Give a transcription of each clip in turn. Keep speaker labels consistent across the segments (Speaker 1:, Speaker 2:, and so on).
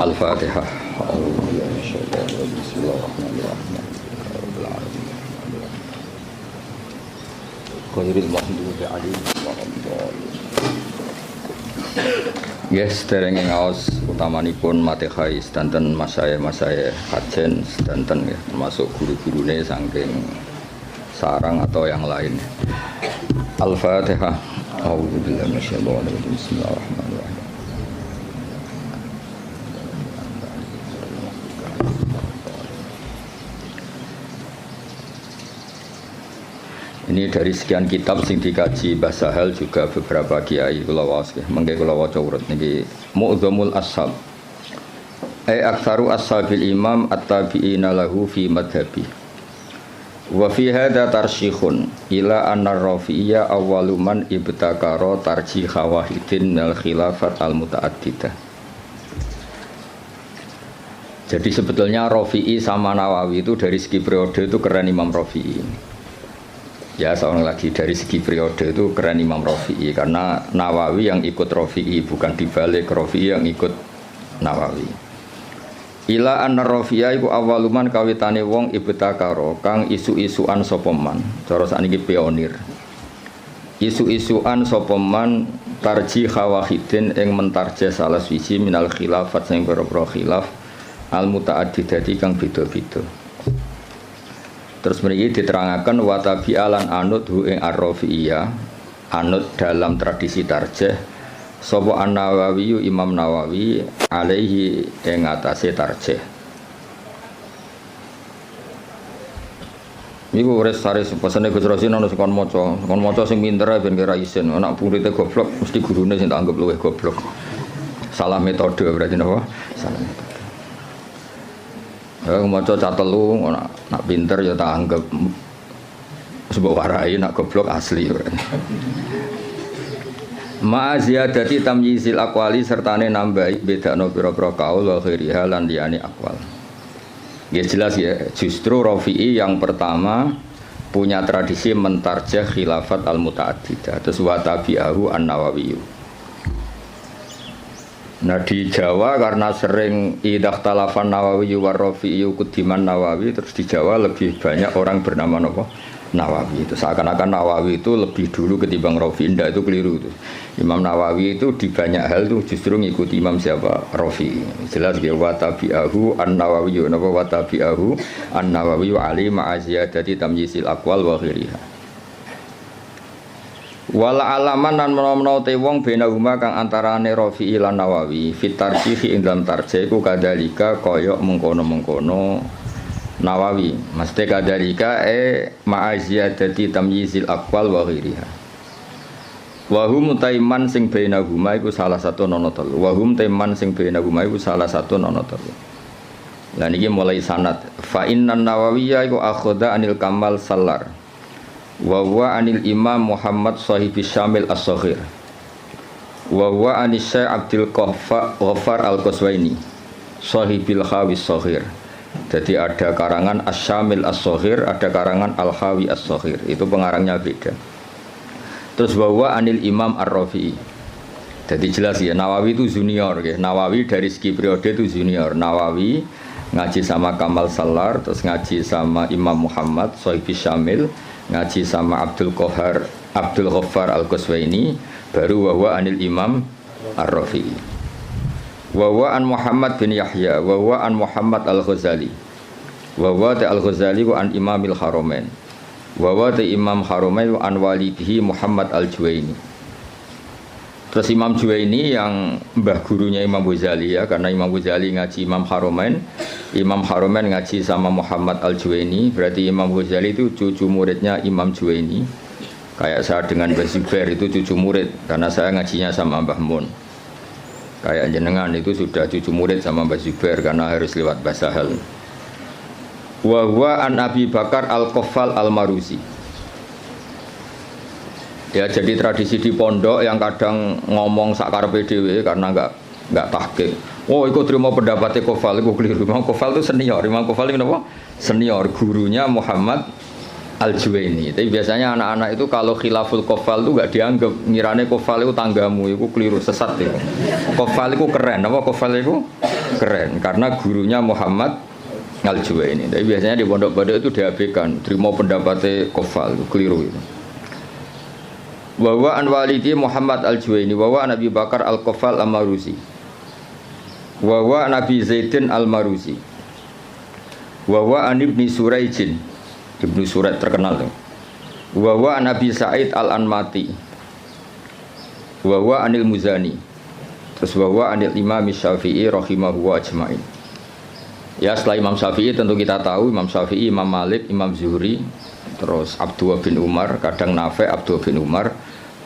Speaker 1: Al-Fatihah. Bismillahirrahmanirrahim. Khairil maghdubi alaihim waladdallin. Yes, derenge ngaos utamanipun Matihai sedanten masaya kajen sedanten ya, termasuk guru-gurune saking sarang atau yang lain. Al-Fatihah. A'udzubillahi minasyaitonir rajim. Bismillahirrahmanirrahim. Ini dari sekian kitab sing dikaji Mbah Sahal juga beberapa kiai kula waos nggih. Mengke kula waca urut niki Mu'dzamul Ashab. Aktsaru ashabil imam at-tabi'ina lahu fi madhhabi. Wa fi hadza tarsyikhun ila anna ar-Rafi'iyya awwalu man ibtakara tarjih wahidin al khilafat al-muta'addidah. Jadi sebetulnya Rafi'i sama Nawawi itu dari segi periode itu keren Imam Rafi'i. Ya seorang lagi dari segi periode itu keren Imam Rafi'i karena Nawawi yang ikut Rafi'i bukan dibalik Rafi'i yang ikut Nawawi. Ila anna Rafi'a iku awaluman kawitane wong ibtakara kang isu-isuan sapa man. Cara sakniki pionir. Isu-isuan sapa man tarjih wahidin ing mentarjih salah siji minal khilafat sing pira-pira khilaf al muta'addidati kang beda-beda. Terus mriki diterangkan watabi alan anut hu ing ar-Rafi'iyah anut dalam tradisi tarjih sapa an-Nawawi Imam Nawawi alaihi ing atase tarjih. Niku wis sare pesene Gus Rosin ana kon maca sing pinter ben kira isin anak muridé goblok mesti gurune sing tak anggap luwih goblok. Salah metode berarti napa? Salah metode. Ya maca catelu nak pinter ya tak anggap sebab warai nak goblok asli. Ma ziyadati tamyizil aqwali sertane nambahi bedakno pira-pira kaul wa khairiha lan liyane aqwal. Ya jelas ya, justru Rafi'i yang pertama punya tradisi mentarjih khilafat al-muta'addidah terus wa tabi'ahu an-Nawawi. Nah di Jawa karena sering idah talafan Nawawi war Rafi'i kudiman Nawawi terus di Jawa lebih banyak orang bernama Nawawi itu seakan-akan Nawawi itu lebih dulu ketimbang Rafi'i. Indah itu keliru itu. Imam Nawawi itu di banyak hal itu justru ngikuti Imam siapa Rafi'i. Jelas ya wa tabi'ahu an-Nawawi napa wa tabi'ahu an-Nawawi ali ma'aziyadati tamyisil aqwal wa ghairiha. Wala alaman lan menawa te wong benahuma kang antarane Rafi'i lan Nawawi fit tarjih ing dalam tarjih ku kadalika kaya mengkono-mengkono Nawawi mesti kadalika ma'aziyadati tamyizil aqwal wa ghairiha wa hum taiman sing benahuma iku salah satu nono telu wa hum taiman sing benahuma iku salah satu nono telu. Lah niki mulai sanad fa innan Nawawiyya iku akhadha anil Kamal Sallar wa huwa anil Imam Muhammad Shahibis Syamil As-Saghir wa huwa anis Syekh Abdul Ghaffar Al-Qaswaini Shahibil Khawis Saghir. Jadi ada karangan As-Syamil As-Saghir, ada karangan Al-Khawi As-Saghir. Itu pengarangnya beda. Terus wa huwa anil Imam Ar-Rafi'i. Jadi jelas ya Nawawi itu junior ya. Nawawi dari segi periode itu junior. Nawawi ngaji sama Kamal Sallar, terus ngaji sama Imam Muhammad Shahibis Syamil, ngaji sama Abdul Ghaffar Al-Qaswaini, baru wahwa anil Imam Ar-Rafi'i. Wahwa an Muhammad bin Yahya, wahwa an Muhammad Al-Ghazali, wahwa ta Al-Ghazali wa an Imamil Haramain, wahwa ta Imam Haramain wa an walidihi Muhammad Al-Juwaini. Terus Imam Juwaini yang mbah gurunya Imam Ghazali ya, karena Imam Ghazali ngaji Imam Haramain, Imam Haramain ngaji sama Muhammad Al-Juwaini, berarti Imam Ghazali itu cucu muridnya Imam Juwaini. Kayak saya dengan Mbah Zubair itu cucu murid, karena saya ngajinya sama Mbah Mun. Kayak jenengan itu sudah cucu murid sama Mbah Zubair, karena harus lewat Mbah Sahal. Wa huwa an Abi Bakar Al-Qaffal Al-Maruzi. Ya jadi tradisi di pondok yang kadang ngomong sakarepe dhewe karena enggak tahqiq. Oh, ikut terima pendapatnya Qaffal, itu keliru. Imam Qaffal itu senior. Imam Qaffal itu apa? Senior, gurunya Muhammad Al-Juwaini. Tapi biasanya anak-anak itu kalau khilaful Qaffal itu enggak dianggap, ngirane Qaffal itu tanggamu, itu keliru, sesat itu. Qaffal itu keren, apa Qaffal itu keren karena gurunya Muhammad Al-Juwaini. Tapi biasanya di pondok-pondok itu diabaikan, terima pendapatnya Kofal, keliru itu. Wa an walidi Muhammad Al-Juwaini wa an Abi Bakar Al-Kofal Al-Maruzi. Wa an Abi Zaidin Al-Maruzi. Wa an Ibni Suraijin. Ibnu Suraid terkenal tuh. Wa an Abi Sa'id Al-Anmati. Wa anil Muzani. Terus wa anil Imam Syafi'i rahimahu ajmain. Ya setelah Imam Syafi'i tentu kita tahu Imam Syafi'i, Imam Malik, Imam Zuhri, terus Abdullah bin Umar, kadang Nafi' Abdullah bin Umar,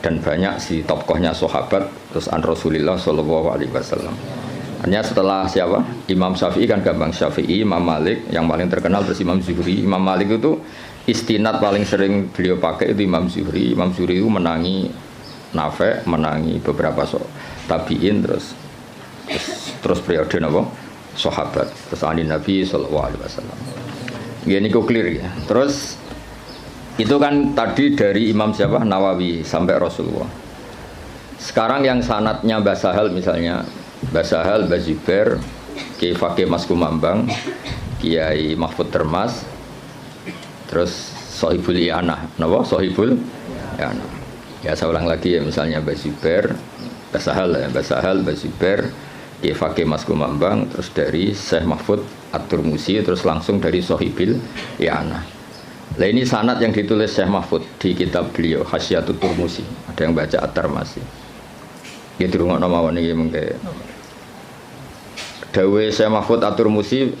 Speaker 1: dan banyak si tokohnya sahabat, terus an Rasulillah sallallahu alaihi wasallam. Hanya setelah siapa? Imam Syafi'i kan gampang, Syafi'i, Imam Malik, yang paling terkenal terus Imam Zuhri. Imam Malik itu istinad paling sering beliau pakai itu Imam Zuhri. Imam Zuhri itu menangi Nafi', menangi beberapa tabi'in, terus periode napa? Sahabat, terus anin Nabi sallallahu alaihi wasallam. Gini kok clear ya. Terus itu kan tadi dari Imam siapa? Nawawi sampai Rasulullah. Sekarang yang sanadnya Mbah Sahal misalnya, Mbah Sahal, Mbah Zubair, Kiai Fakih Mas Kumambang, Kiai Mahfud Termas, terus Sohibul I'anah, napa? Sohibul I'anah. Ya saya ulang lagi ya, misalnya Mbah Zubair, Mbah Sahal ya, Mbah Sahal, Mbah Zubair, Kiai Fakih Mas Kumambang, terus dari Syekh Mahfud At-Turmusi, terus langsung dari Sohibil I'anah. Nah ini sanad yang ditulis Syekh Mahfud di kitab beliau Hasyiatut Turmusi. Ada yang baca At-Tarmasi. Ya dirungokno mawon iki mengke. Dawe Syekh Mahfud At-Turmusi,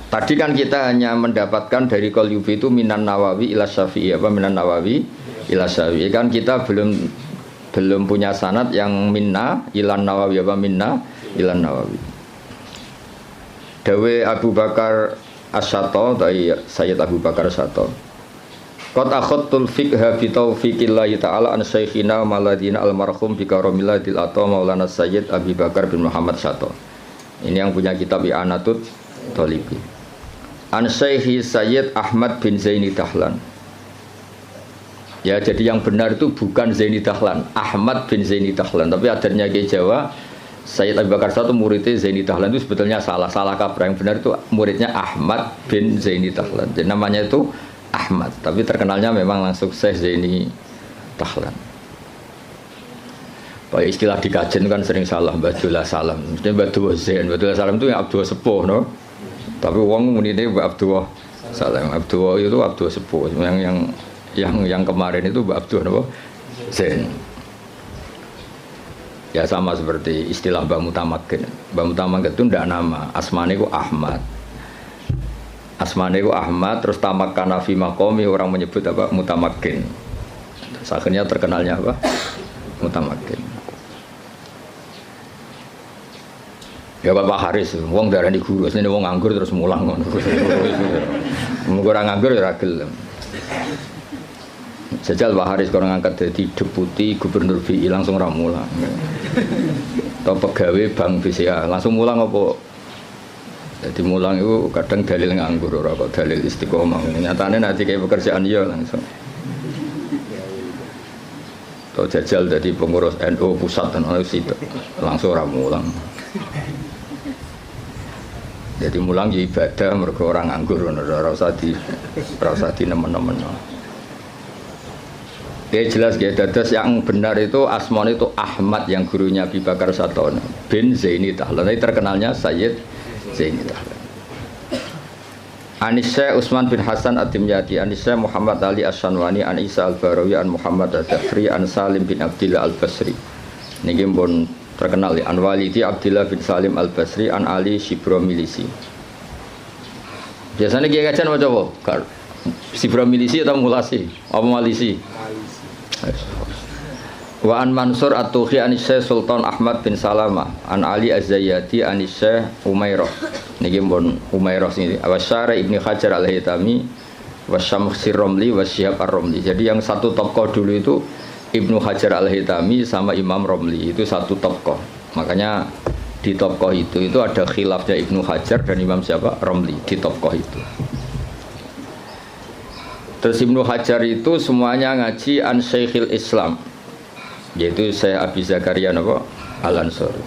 Speaker 1: tadi kan kita hanya mendapatkan dari Qalyubi itu Minan Nawawi ila Syafi'i, apa Minan Nawawi ila Syafi'i, kan kita belum punya sanad yang minna ilan Nawawi, apa minna ilan Nawawi. Dawe Abu Bakar As-Syato dari Sayyid Abu Bakar As-Syato, qad akhadtul fiqha bi taufiqillahi ta'ala an syekhina maladina almarhum bi karamillatil ata Maulana Sayyid Abu Bakar bin Muhammad Syato. Ini yang punya kitab I'anatut Thalibi. An Syekhi Sayyid Ahmad bin Zaini Dahlan. Ya, jadi yang benar itu bukan Zaini Dahlan, Ahmad bin Zaini Dahlan, tapi adarnya ke Jawa Sayyid Abu Bakar satu muridnya Zaini Dahlan itu sebetulnya salah kaprah. Yang benar itu muridnya Ahmad bin Zaini Dahlan. Jadi namanya itu Ahmad, tapi terkenalnya memang langsung Syekh Zaini Dahlan. Pak istilah di kajian kan sering salah, Badullah Salam. Mesti Badullah Zain, Badullah Salam itu yang Abdullah Sepuh, no? Tapi wong muni ini Abdullah Salam. Abdullah itu Abdullah Sepuh. Yang kemarin itu Abdullah no? Zain. Ya sama seperti istilah Mbah Mutamakin. Mbah Mutamakin itu tidak nama, asmane itu Ahmad. Asmane itu Ahmad, terus tamakkana fi maqami, orang menyebut apa? Mutamakin. Terus akhirnya terkenalnya apa? Mutamakin. Ya Bapak Haris, wong darani guru, asline wong nganggur terus mulang ngono. Mung ora nganggur ya ora gelem. Jajal Pak Haris kalau ngangkat jadi deputi gubernur BI langsung ramulang. Atau pegawai bank BCA langsung mulang apa? Jadi mulang itu kadang dalil nganggur, ora kok dalil istiqomah. Nyatanya nanti kayak pekerjaan ya langsung. Atau jajal jadi pengurus NU pusat dan situ langsung ramulang. Jadi mulang ya ibadah mereka orang nganggur, ora usah di nemen-nemen. Ya jelas ya, dados yang benar itu asmane itu Ahmad yang gurunya Abi Bakar Syato bin Zaini Dahlan. Tapi terkenalnya Sayyid Zaini Dahlan. Anisya Utsman bin Hasan At-Timyati, Anisya Muhammad Ali As-Sanwani, An Isa Al-Barawi, An Muhammad Ad-Dafri, An Salim bin Abdillah Al-Basri. Niki pun terkenal ya, An Walidi Abdillah bin Salim Al-Basri, An Ali Shibromilisi. Biasanya kiai kajian macam apa? Shibromilisi atau mulasi? Apa malisi? Wa an Mansur At-Tuhi an Syekh Sultan Ahmad bin Salamah, An Ali Az-Zayyati an Syekh Umairah. Niki pun Umairah sini. Wa Syarih Ibnu Hajar Al-Haytami wa Syamsir Romli wa Syihab Ar-Romli. Jadi yang satu tokoh dulu itu Ibnu Hajar Al-Haytami sama Imam Romli, itu satu tokoh. Makanya di tokoh itu ada khilafnya Ibnu Hajar dan Imam siapa? Romli di tokoh itu. Terus Ibnu Hajar itu semuanya ngaji an Syekhil Islam, yaitu Syekh Abi Zakaria Al-Ansori.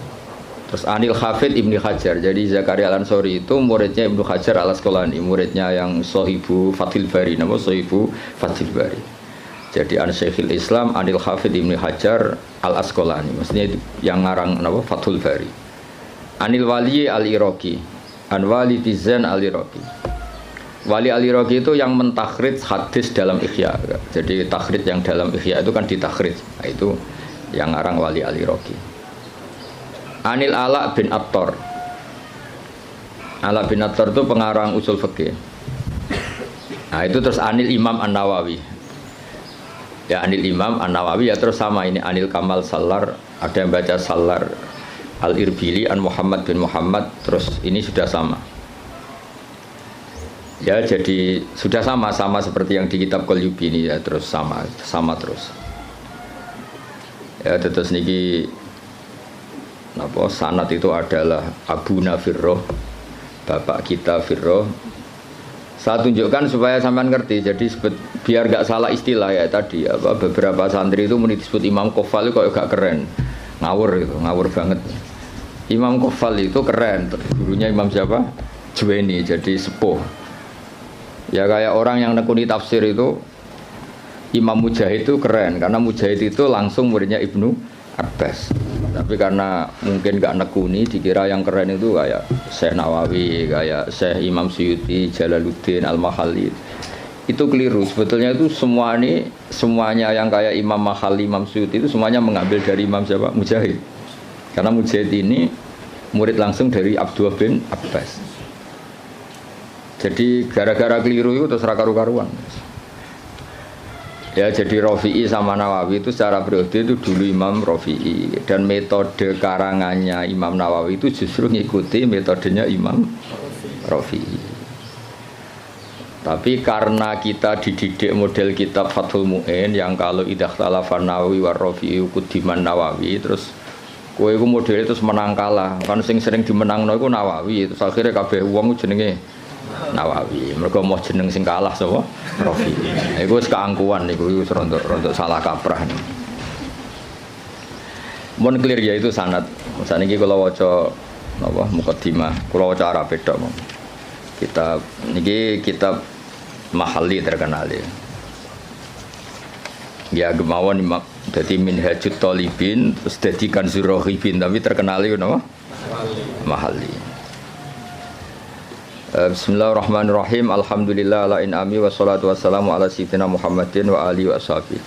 Speaker 1: Terus Anil Hafid Ibnu Hajar. Jadi Zakaria Al-Ansori itu muridnya Ibnu Hajar Al-Asqalani, muridnya yang Sohibu Fathil Bari, nama Sohibu Fathil Bari. Jadi An Syekhul Islam Anil Hafid Ibnu Hajar Al-Asqalani, maksudnya itu yang ngarang nama Fathul Bari. Anil Wali Al-Iraqi, An Wali Tizan Al-Iraqi. Wali Al-Iraqi itu yang mentakhrij hadis dalam Ihya. Jadi takhrij yang dalam Ihya itu kan ditakhrij. Nah, itu yang ngarang Wali Al-Iraqi. Anil Ala bin Attar. Ala bin Attar itu pengarang usul fikih. Nah itu terus Anil Imam An-Nawawi. Ya Anil Imam An-Nawawi ya terus sama ini Anil Kamal Salar. Ada yang baca Salar Al-Irbili An Muhammad bin Muhammad. Terus ini sudah sama. Ya jadi sudah sama seperti yang di kitab Qalyubi ini ya terus sama terus. Ya terus niki napa sanad itu adalah Abu Nafirroh, bapak kita Firroh. Saya tunjukkan supaya sampean ngerti. Jadi biar gak salah istilah ya tadi apa beberapa santri itu disebut Imam Qofal itu kok gak keren, ngawur banget. Imam Qofal itu keren, gurunya Imam siapa? Juwaini, jadi sepuh. Ya kayak orang yang nekuni tafsir itu Imam Mujahid itu keren karena Mujahid itu langsung muridnya Ibnu Abbas. Tapi karena mungkin gak nekuni dikira yang keren itu kayak Syekh Nawawi, kayak Syekh Imam Suyuti, Jalaluddin Al-Mahalli. Itu keliru. Sebetulnya itu semuanya yang kayak Imam Mahalli, Imam Suyuti itu semuanya mengambil dari Imam siapa? Mujahid. Karena Mujahid ini murid langsung dari Abdullah bin Abbas. Jadi gara-gara keliru itu terus karu-karuan. Ya jadi Rafi'i sama Nawawi itu secara periode itu dulu Imam Rafi'i dan metode karangannya Imam Nawawi itu justru ngikuti metodenya Imam Rafi'i. Tapi karena kita dididik model kitab Fathul Mu'in yang kalau idza khalafan Nawawi war Rafi'i kudiman Nawawi terus kowe iku model itu menang kalah. Kan sing sering dimenangno iku Nawawi terus akhirnya kabeh wong jenenge Nawawi, mereka mau jeneng sing kalah sapa? Rafi. Iku wis keangkuhan niku wis rontok salah kaprah. Mun clear ya itu sanad. Saniki kula waca napa mukadimah, kula waca Arab tok. Kitab niki kitab Mahalli terkenal ya. Ya gemawon dadi Minhajut Thalibin terus dadi Kanzur Raghibin tapi terkenal itu napa? Mahalli. Bismillahirrahmanirrahim. Alhamdulillah ala in'ami wassalatu wassalamu ala sayyidina Muhammadin wa alihi wa sahbihi.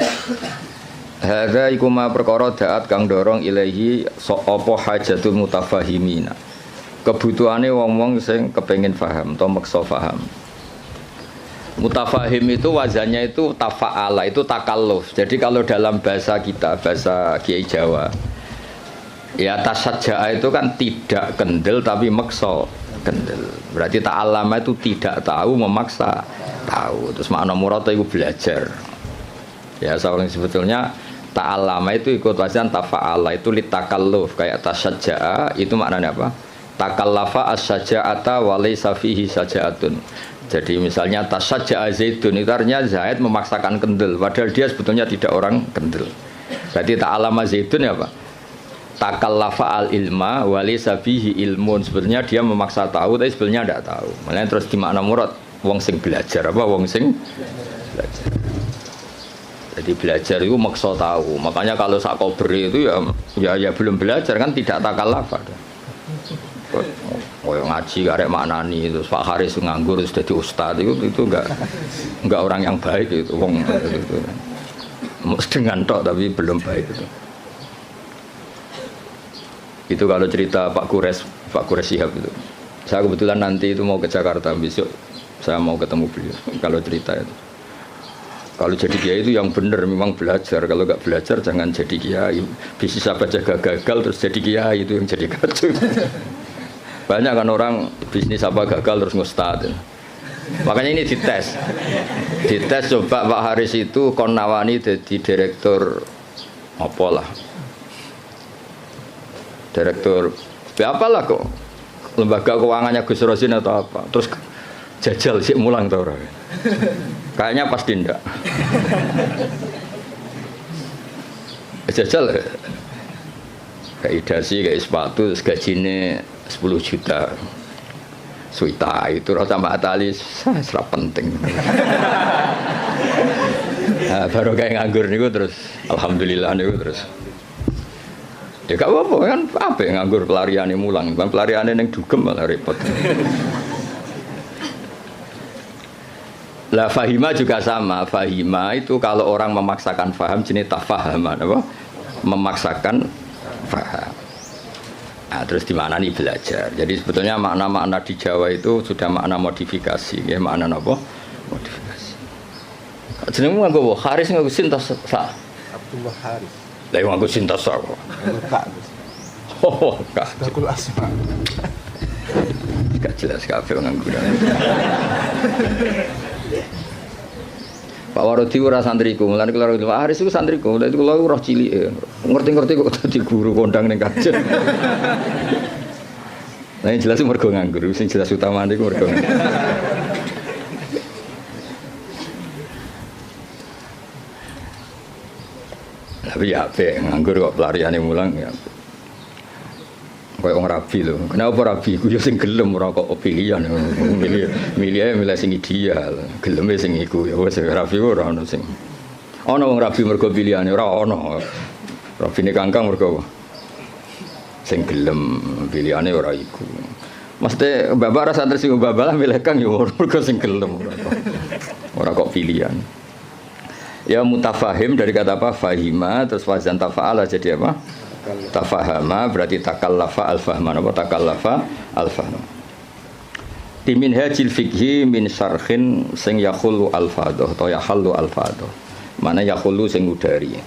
Speaker 1: Hadza iku ma perkara daat kang dorong ilahi apa hajatul mutafahimina. Kebutuhane wong-wong sing kepengin paham atau maksa paham. Mutafahim itu wazannya itu tafa'ala, itu takalluf. Jadi kalau dalam bahasa kita, bahasa Kiai Jawa, ya tasajja'a itu kan tidak kendel tapi maksa kendel. Berarti ta'allama itu tidak tahu memaksa tahu. Terus makna murad itu belajar. Ya soalnya sebetulnya ta'allama itu ikut wazan tafa'ala itu litakalluf kayak tasajja'a itu maknanya apa? Takallafa as-saja'ata wa laysa fihi saja'atun. Jadi misalnya tasajja'a Zaidun itu artinya Zaid memaksakan kendel padahal dia sebetulnya tidak orang kendel. Berarti ta'allama Zaidun ya Pak? Takallafa al-ilma wa laysa fihi ilmun. Sebenarnya dia memaksa tahu tapi sebenarnya tidak tahu. Makanya terus di makna murad wong sing belajar apa wong sing belajar. Jadi belajar itu maksa tahu. Makanya kalau sak kubri itu ya belum belajar kan tidak takallafa. Oh ngaji karek maknani itu Pak Haris nganggur sudah jadi ustaz itu enggak orang yang baik itu wong itu. Dengan tok tapi belum baik itu. Itu kalau cerita Pak Kures Shihab itu. Saya kebetulan nanti itu mau ke Jakarta besok. Saya mau ketemu beliau. Kalau cerita itu. Kalau jadi kiai itu yang benar memang belajar. Kalau nggak belajar jangan jadi kiai. Bisnis apa jaga gagal terus jadi kiai itu yang jadi kacau. Banyak kan orang bisnis apa gagal terus ngustad. Makanya ini dites. Dites coba Pak Haris itu kon nawani jadi direktur apalah. Direktur apalah kok lembaga keuangannya Gus Rosin atau apa terus jajal sih mulang tau orang kayaknya pasti ndak jajal kayak dasi kayak sepatu gajinya 10 juta. Suita itu rasa Mbak Atali serap penting. Nah, baru kayak nganggur niku terus alhamdulillah niku terus. Ya gak apa-apa kan apa nganggur pelariane mulang, kan pelariane ning dugem malah repot. Lah fahima juga sama. Fahima itu kalau orang memaksakan faham jenis tafahaman apa? Memaksakan faham. Nah, terus di mana nih belajar. Jadi sebetulnya makna-makna di Jawa itu sudah makna modifikasi, ya makna apa? Modifikasi. Jenengmu nganggo Haris nganggo sintas sa.
Speaker 2: Abdullah Haris.
Speaker 1: Lah nganggo sintas sa kok.
Speaker 2: Kak.
Speaker 1: Oh, Kak.
Speaker 2: Dakul asma.
Speaker 1: Gak jelas kabeh nganggo. Pak Warodi ora santriku, mulane kula Pak Haris iku santriku, lha itu kula roh cilik. Ngerti-ngerti kok dadi guru kondang ning kajen. Nah, yang jelas mergo nganggur, sing jelas utamane iku mergo. Tapi ya apik, nganggur kok pelariane mulang ya. Kayak orang rabi loh. Kenapa rabi? Ku yo sing gelem ora kok pilihan. Milih sing ideal. Geleme sing iku ya wis rabi ora ono sing. Ono wong rabi mergo pilihane ora ono. Rabine kangkang mergo sing gelem pilihane ora iku. Mesti babak rasa tersinggung babalah milih kang yo mergo sing gelem ora kok pilihan. Ya mutafahim dari kata apa? Fahima terus wazan tafa'ala jadi apa? Tafahama berarti takallafa al-fahman apa takallafa al-fahman. Di minhajil fikhi min syarhin sing yakhulu al-fadhah atau yahallu al-fadhah. Mana yakhulu sing ngudari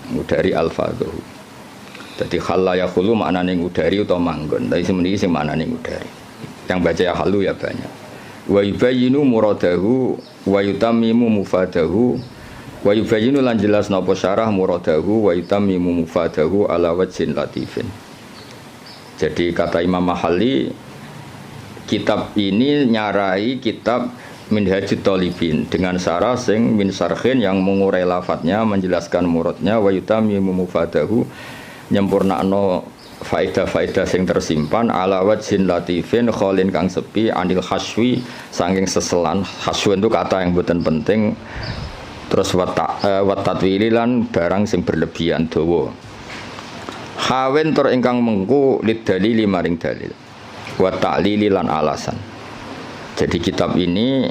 Speaker 1: al-fadhah. Jadi khalla yakhulu maknane ngudari utawa manggon. Tapi semeniki sing maknane ngudari. Yang baca yahallu ya banyak. Wa yubayyinu muradahu wa yutammimu mufadahu. Wa yubayyinu lan jelas napa syarah muradahu wa yutammimu mufadahu ala wajhin latifin. Jadi kata Imam Mahalli kitab ini nyarai kitab Minhajut Thalibin dengan syarah sing min syarhin yang mengurai lafadznya menjelaskan muradnya wa yutammimu mufadahu nyempurnakno faedah-faedah sing tersimpan ala wajhin latifin kholin kang sepi anil haswi saking seselan. Haswi itu kata yang boten penting. Terus watatwili lan barang sing berlebihan dawa. Hawen tur ingkang mengku lid dalili maring dalil. Wa ta'lili lan alasan. Jadi kitab ini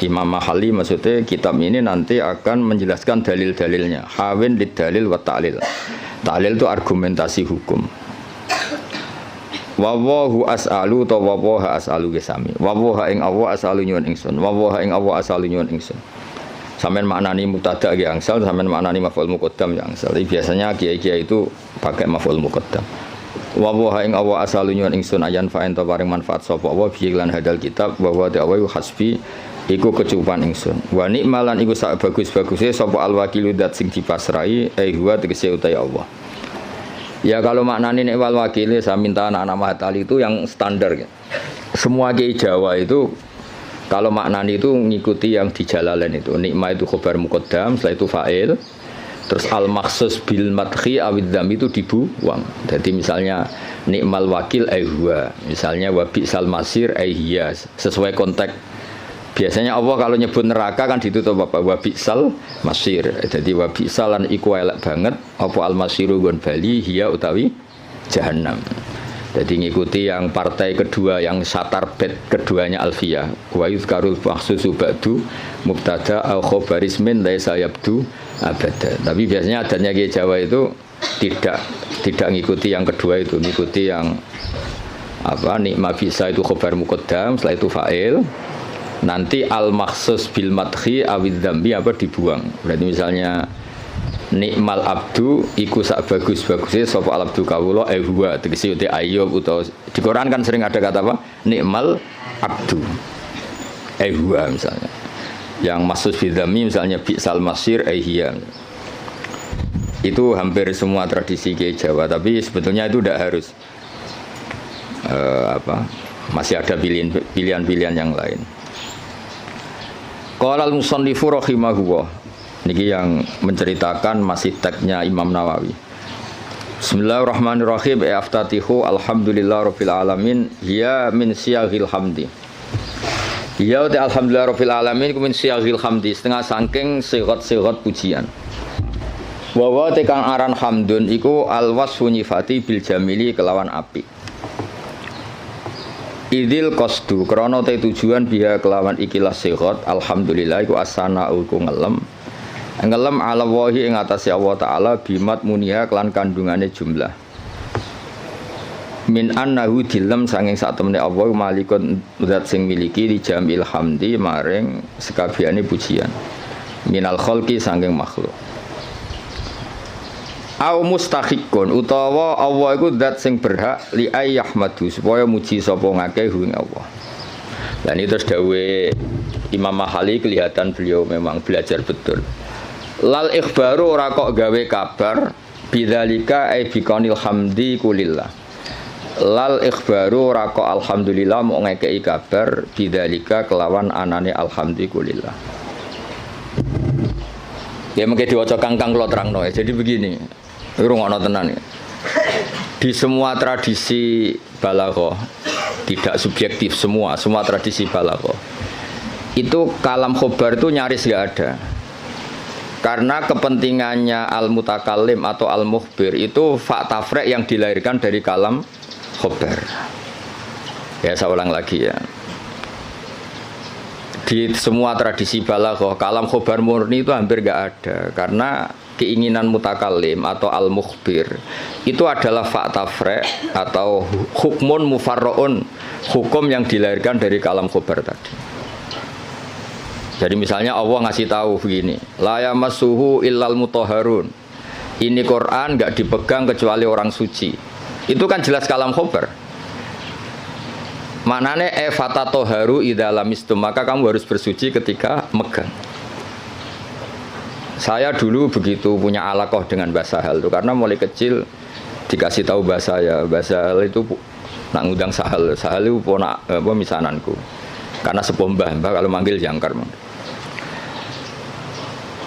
Speaker 1: Imam Mahalli maksudnya kitab ini nanti akan menjelaskan dalil-dalilnya. Hawen lid dalil wa ta'lil. Ta'lil itu argumentasi hukum. Wa wahu as'alu ta wa waha as'alu gesami. Wa waha ing Allah as'alu nyuwun ingsun. Wa waha ing Allah as'alu nyuwun ingsun. Sampeyan maknani mubtada ya angsal, sampeyan maknani maf'ul muqaddam ya angsal. Biasanya kiai-kiai itu pakai maf'ul muqaddam. Wa wa ing awa asalu nyuwun ingsun ayan fa ento paring manfaat sapa wa bi lan hadal kitab wa wa ta'awu hasbi iku kecukupan ingsun. Wa nikmalan iku sak bagus-baguse sapa al-wakilu dat sing dipasrai huwa tegese utai Allah. Ya kalau maknani nek wal wakile saya minta anak-anak Mahatali itu yang standar ya. Semua kiai Jawa itu kalau maknani itu ngikuti yang di Jalalain itu. Nikmah itu khobar muqaddam, setelah itu fa'il. Terus al-makhsus bil madhi awid dzam itu dibuang. Jadi misalnya nikmal wakil huwa, misalnya wa bi'sal masir hiya, sesuai konteks. Biasanya Allah kalau nyebut neraka kan ditutup apa? Wa bi'sal masir. Jadi wa bi'salan iku elek banget apa al-masiru gon bali hiya utawi jahannam. Jadi ngikuti yang partai kedua yang satar bed keduanya Alfiyah. Wa yuzkarul makhsusu ba'du mubtada au khabaris min laisa yabdu abada. Tapi biasanya adanya Kiai Jawa itu tidak ngikuti yang kedua itu, ngikuti yang apa nikma bisa itu khabar muqaddam, setelah itu fa'il. Nanti al makhsus bil madhi awid dzambi apa dibuang. Berarti misalnya nikmal abdu iku sak bagus-bagusnya sapa al abdu kawula huwa tegese uti Ayub utawa di Quran kan sering ada kata apa nikmal abdu huwa misalnya yang maksud bidzami misalnya bi'sal masir hiya. Itu hampir semua tradisi Kiai Jawa, tapi sebetulnya itu tidak harus masih ada pilihan-pilihan yang lain. Qala al-musannifu rahimahullah. Niki yang menceritakan masih teksnya Imam Nawawi. Bismillahirrahmanirrahim. Aftatihu alhamdulillah rabbil alamin. Ya min siyaghil hamdi. Ya ta alhamdulillah rabbil alamin ku min siyaghil hamdi, setengah saking sigat-sigat pujian. Wa tekang aran hamdun iku alwasfu nyifati bil jamili kelawan apik. Idil qasdu krana te tujuan biha kelawan ikilah sigat alhamdulillah iku as-sana'u ku ngelem ala wahi ing atase Allah taala bimat munia kelan kandungane jumlah min annahu dilem sanging sak temene Allah malikun zat sing miliki di jamil hamdi maring sekabiane pujian minal khalqi sanging makhluk au mustahiqun utawa Allah iku zat sing berhak li ayyahmadu supaya muji sapa ngakeh ing Allah. Dan itu terus dawuhe Imam Mahali kelihatan beliau memang belajar betul. Lal ikhbaru ora kok gawe kabar bidzalika ai biqanil hamdi kulillah. Lal ikhbaru ora kok alhamdulillah mau ngekeki kabar bidzalika kelawan anane alhamdulillah. Ya mengke diwaca kangkang kula terangno. Jadi begini, rungokno tenan. Di semua tradisi balaghah, tidak subjektif semua tradisi balaghah. Itu kalam khobar itu nyaris enggak ada. Karena kepentingannya al-mutakallim atau al-mukhbir itu fakta frek yang dilahirkan dari kalam khobar. Ya saya ulang lagi ya. Di semua tradisi balaghah kalam khobar murni itu hampir enggak ada. Karena keinginan mutakallim atau al-mukhbir itu adalah fakta frek atau hukmun mufarra'un, hukum yang dilahirkan dari kalam khobar tadi. Jadi misalnya Allah ngasih tahu begini, la yamassuhu illal mutahharun. Ini Quran enggak dipegang kecuali orang suci. Itu kan jelas kalam khobar. Maknane fatatoharu idza lamistum, maka kamu harus bersuci ketika megang. Saya dulu begitu punya alaqah dengan Mbah Sahal itu karena mulai kecil dikasih tahu Mbah Sahal itu nak ngundang Sahal itu ponak misananku. Karena sepuh Mbah kalau manggil jangkar.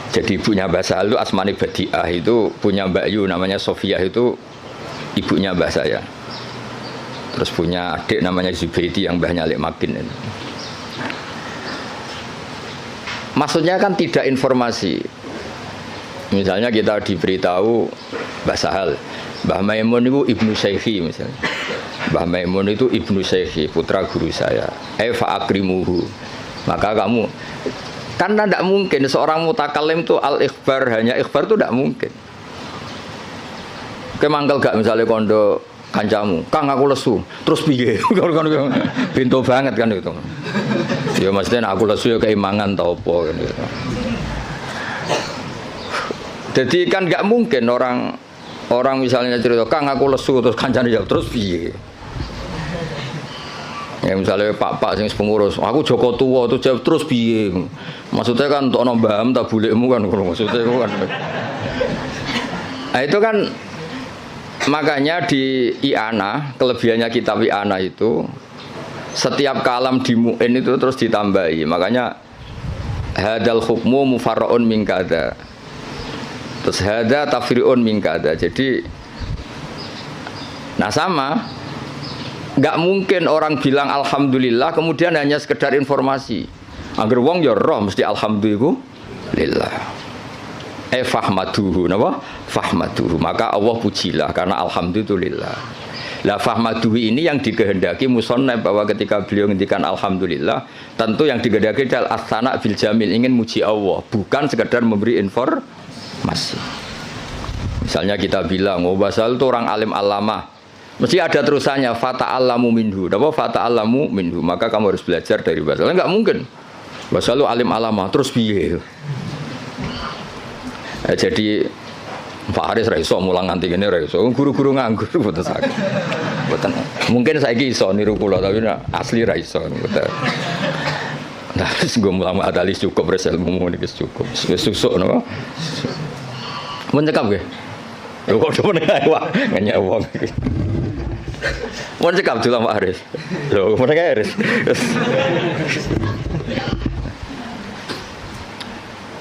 Speaker 1: Jadi ibunya Mbah Sahal itu Asmani Badi'ah, itu punya Mbak Yu namanya Sofiyah, itu ibunya Mbah saya. Terus punya adik namanya Zubaidi yang Mbahnya Lek Makin itu. Maksudnya kan tidak informasi. Misalnya kita diberitahu Mbah Sahal, Mbah Maimun itu ibnu Syekhi misalnya. Mbah Maimun itu ibnu Syekhi, putra guru saya. Fa akrimuhu. Maka kamu, karena tidak mungkin seorang mutakallim itu al-ikhbar, hanya ikhbar itu tidak mungkin. Kemangkel gak misalnya kondo kancamu, Kang aku lesu, terus piye? Pintu banget kan itu. Ya maksudnya aku lesu ya keimangan tau apa kan gitu. Jadi kan nggak mungkin orang misalnya cerita, Kang aku lesu terus kancane jawab terus piye? Ya misalnya pak sing pengurus, aku Joko tua tuh jawab terus piye? Maksudnya kan untuk nombam tak bulekmu kan maksudnya kan. Nah itu kan makanya di i'anah, kelebihannya kitab i'anah itu setiap kalam di mu'in itu terus ditambahi. Makanya hadal hukmu mufarra'un min kadza. Terus hadza tafri'un min kadza. Jadi nah sama, nggak mungkin orang bilang alhamdulillah kemudian hanya sekedar informasi. Angger wong ya roh mesti alhamdulillah. Fahmaduhu napa? Fahmaduhu. Maka Allah pujilah karena alhamdulillah. Lah fahmaduhu ini yang dikehendaki musannaf bahwa ketika beliau ngendikan alhamdulillah, tentu yang dikehendaki adalah as-sana bil jamil, ingin muji Allah, bukan sekedar memberi informasi. Misalnya kita bilang, oh Basal itu orang alim alamah, mesti ada terusannya fata'allamu minhu. Napa fata'allamu minhu? Maka kamu harus belajar dari Basal. Enggak mungkin. Basal itu alim alamah terus piye? Jadi Pak Haris raiso mulang nganti ngene raiso. Guru-guru nganggur mboten saged. Mboten. Mungkin saiki iso niru kula tapi asli raiso mboten. Nah, wis nggo mulang adalis cukup res ilmu niki cukup. Wis susuk napa? Mun cekap nggih. Lho kok meneng ae wae ngenyek wong iki. Mun cekap dulu Pak Haris. Lho meneng ae Haris.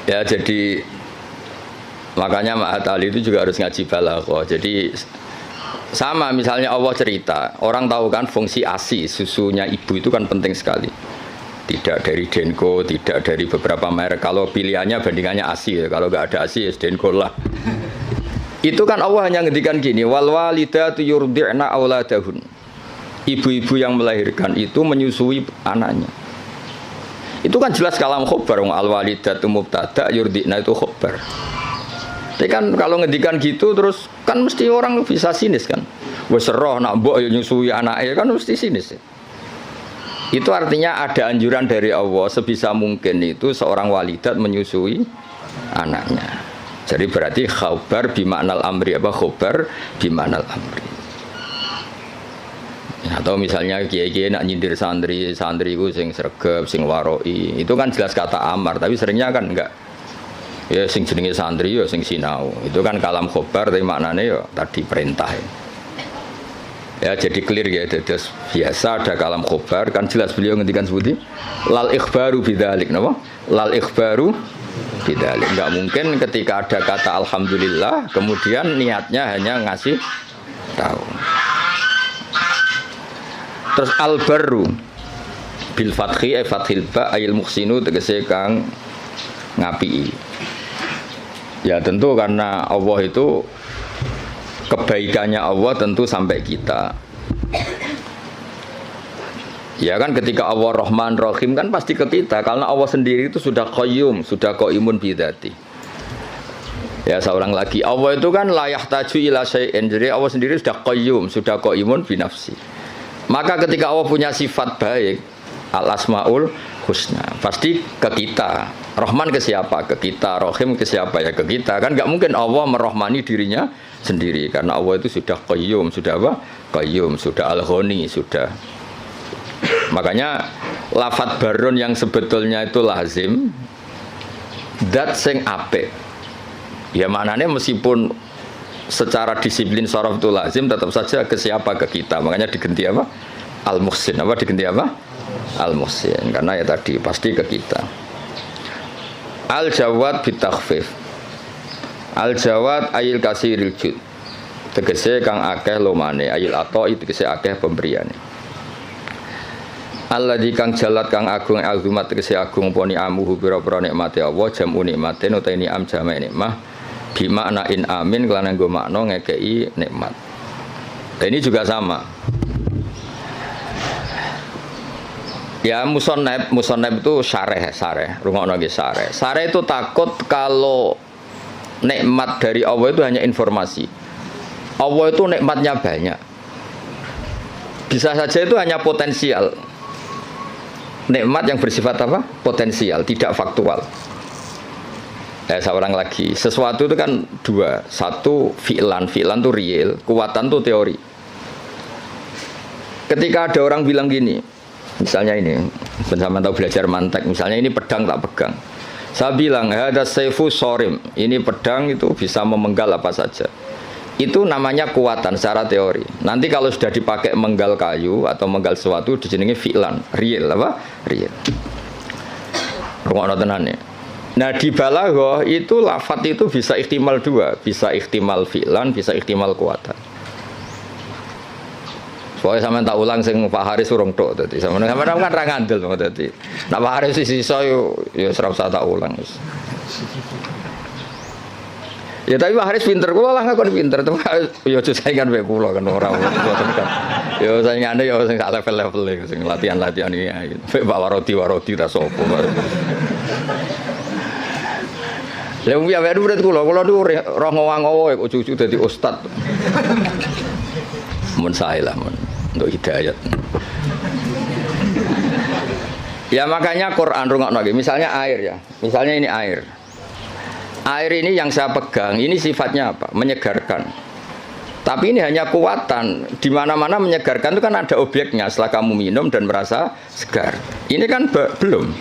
Speaker 1: Ya jadi makanya Ma'at Ali itu juga harus ngaji balaghah. Jadi Sama misalnya Allah cerita, orang tahu kan fungsi ASI, susunya ibu itu kan penting sekali. Tidak dari Denko, tidak dari beberapa merek. Kalau pilihannya bandingannya ASI ya. Kalau nggak ada ASI ya Denko lah. Itu kan Allah hanya ngendikan gini, wal walidatu yurdi'na auladahun. Ibu-ibu yang melahirkan itu menyusui anaknya. Itu kan jelas kalam khobar, al walidatu mubtada yurdi'na itu khobar. Tapi kan kalau ngendikan gitu terus kan mesti orang bisa sinis kan. Wes roh nak mbok yo nyusui anake kan mesti sinis. Itu artinya ada anjuran dari Allah sebisa mungkin itu seorang walidat menyusui anaknya. Jadi berarti khabar bimaknal amri apa khabar bimaknal amri. Atau misalnya kiai-kiai nak nyindir santri ku sing sregep, sing waroi, itu kan jelas kata amar, tapi seringnya kan enggak. Ya sing jenenge santri ya sing sinau. Itu kan kalam khobar tapi maknanya ya tadi perintah. Ya jadi clear ya, jadi biasa ada kalam khobar kan jelas beliau ngendikan seperti lal ikhbaru bidzalik napa? Lal ikhbaru bidzalik. Enggak mungkin ketika ada kata alhamdulillah kemudian niatnya hanya ngasih tahu. Terus al-barru bil fathi fathil ba ayil muhsinu tegese kang ngapii. Ya tentu karena Allah itu kebaikannya Allah tentu sampai kita. Ya kan ketika Allah Rahman Rahim kan pasti ke kita karena Allah sendiri itu sudah qayyum, sudah qaimun bidzati. Ya seorang lagi Allah itu kan la yahtaju ila syai'in. Jadi Allah sendiri sudah qayyum, sudah qaimun bi nafsi. Maka ketika Allah punya sifat baik, al-asmaul husna, pasti ke kita. Rahman ke siapa? Ke kita. Rahim ke siapa? Ya ke kita. Kan nggak mungkin Allah merahmani dirinya sendiri karena Allah itu sudah qayyum, sudah apa? Qayyum, sudah al-ghani, sudah. Makanya lafadz barun yang sebetulnya itu lazim, dat sing apik. Ya maknanya meskipun secara disiplin sharaf itu lazim, tetap saja ke siapa? Ke kita. Makanya diganti apa? Al-muhsin. Apa diganti apa? Al-muhsin. Karena ya tadi pasti ke kita. Al-jawad bitakhfif. Al-jawad ayil kasiril jud. Tegese kang akeh lomane, ayil atoi tegese akeh pemberiane. Alladzi kang jalat kang agung azumat tegese agung poni amuhu pira-pira nikmate Allah jamu nikmate uta ini am jama nikmah bimakna in amin kelan nggo makna ngekeki nikmat. Ini juga sama. Ya musonab itu syareh, rungokno nggih syareh. Syareh itu takut kalau nikmat dari Allah itu hanya informasi. Allah itu nikmatnya banyak. Bisa saja itu hanya potensial. Nikmat yang bersifat apa? Potensial, tidak faktual. Seorang lagi, sesuatu itu kan dua. Satu fi'lan itu real, kekuatan itu teori. Ketika ada orang bilang gini, misalnya ini, bersama tahu belajar mantek, misalnya ini pedang tak pegang. Saya bilang, ada saifu sorim, ini pedang itu bisa memenggal apa saja. Itu namanya kekuatan secara teori. Nanti kalau sudah dipakai menggal kayu atau menggal sesuatu, dijenengi fi'lan, real apa? Real. Rungokno tenan ya. Nah di balaghah itu lafadz itu bisa ihtimal dua, bisa ihtimal fi'lan, bisa ihtimal kekuatan. Soalnya sampean tak ulang sing Pak Haris urung tok dadi. Sampeyan kan ra ngandel dadi. Nek Pak Haris sisa yo ora usah tak ulang wis. Ya tapi Pak Haris pinter, kula lah ngakon pinter, tapi yo aja saingan wae kula kan ora mboten kan. Yo saingane yo sing sak level-level sing latihan-latihan iki. Pak waroti ra sapa. Lha wong piye murid kula niku roh ngowang-ngowo kok cucu dadi ustad. Mun sae lah mun untuk hidayat. Ya makanya Quran rungokno nggih, misalnya air ya. Misalnya ini air. Air ini yang saya pegang, ini sifatnya apa? Menyegarkan. Tapi ini hanya kekuatan. Di mana-mana menyegarkan itu kan ada objeknya. Setelah kamu minum dan merasa segar. Ini kan belum.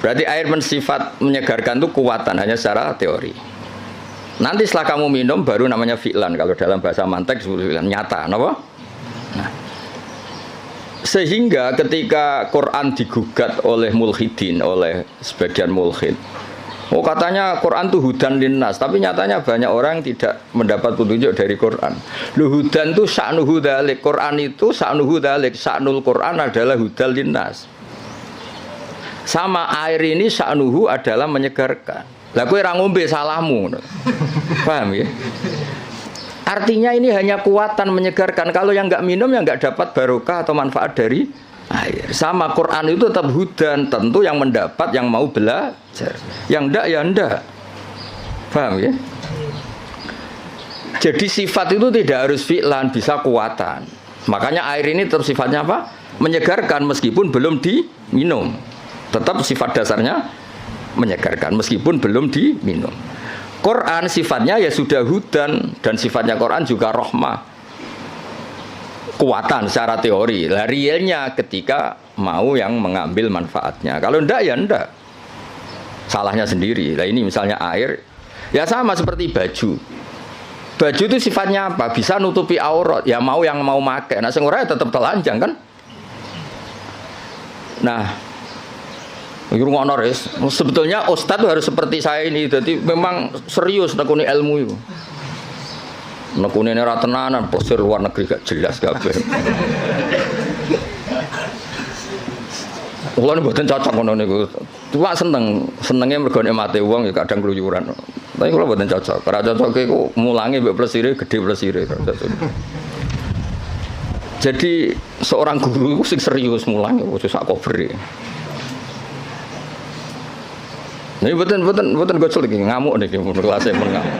Speaker 1: Berarti air bersifat menyegarkan itu kekuatan hanya secara teori. Nanti setelah kamu minum baru namanya fi'lan. Kalau dalam bahasa mantek fi'lan nyata, kenapa? Nah. Sehingga ketika Quran digugat oleh mulhidin, oleh sebagian mulhid, Oh katanya Quran itu hudan linnas, tapi nyatanya banyak orang yang tidak mendapat petunjuk dari Quran. Lu hudan itu sa'nuhu dzalik, Quran itu sa'nuhu dzalik, sa'nul Quran adalah hudan linnas. Sama air ini sa'nuhu adalah menyegarkan. Lah kowe ra ngombe salahmu. Paham ya? Artinya ini hanya kuatan menyegarkan. Kalau yang enggak minum yang enggak dapat barokah atau manfaat dari air. Sama Quran itu tetap hudan, tentu yang mendapat yang mau belajar. Yang enggak ya enggak. Paham ya? Jadi sifat itu tidak harus fi'lan, bisa kuatan. Makanya air ini tetap sifatnya apa? Menyegarkan meskipun belum diminum. Tetap sifat dasarnya menyegarkan meskipun belum diminum. Quran sifatnya ya sudah hudan dan sifatnya Quran juga rahmah. Kuatan secara teori. Lah realnya ketika mau yang mengambil manfaatnya. Kalau ndak ya ndak. Salahnya sendiri. Lah ini misalnya air ya sama seperti baju. Baju itu sifatnya apa? Bisa nutupi aurat. Ya mau yang mau pakai. Nah sing ora ya tetap telanjang kan? Nah, sebetulnya ustadz harus seperti saya ini. Jadi memang serius nekuni ilmu itu. Nekuni ini ratenanan, posir luar negeri gak jelas kabeh. Kulo ini mboten cocok ngono niku. Cuma senenge mergo nikmate wong ya kadang keluyuran. Tapi kulo mboten cocok. Ora cocoke iku mulange mbek plesire gede plesire. Jadi seorang guru itu sing serius mulang ojo sak cover. Nih buatan gocol lagi ngamuk nih kelasnya pun ngamuk.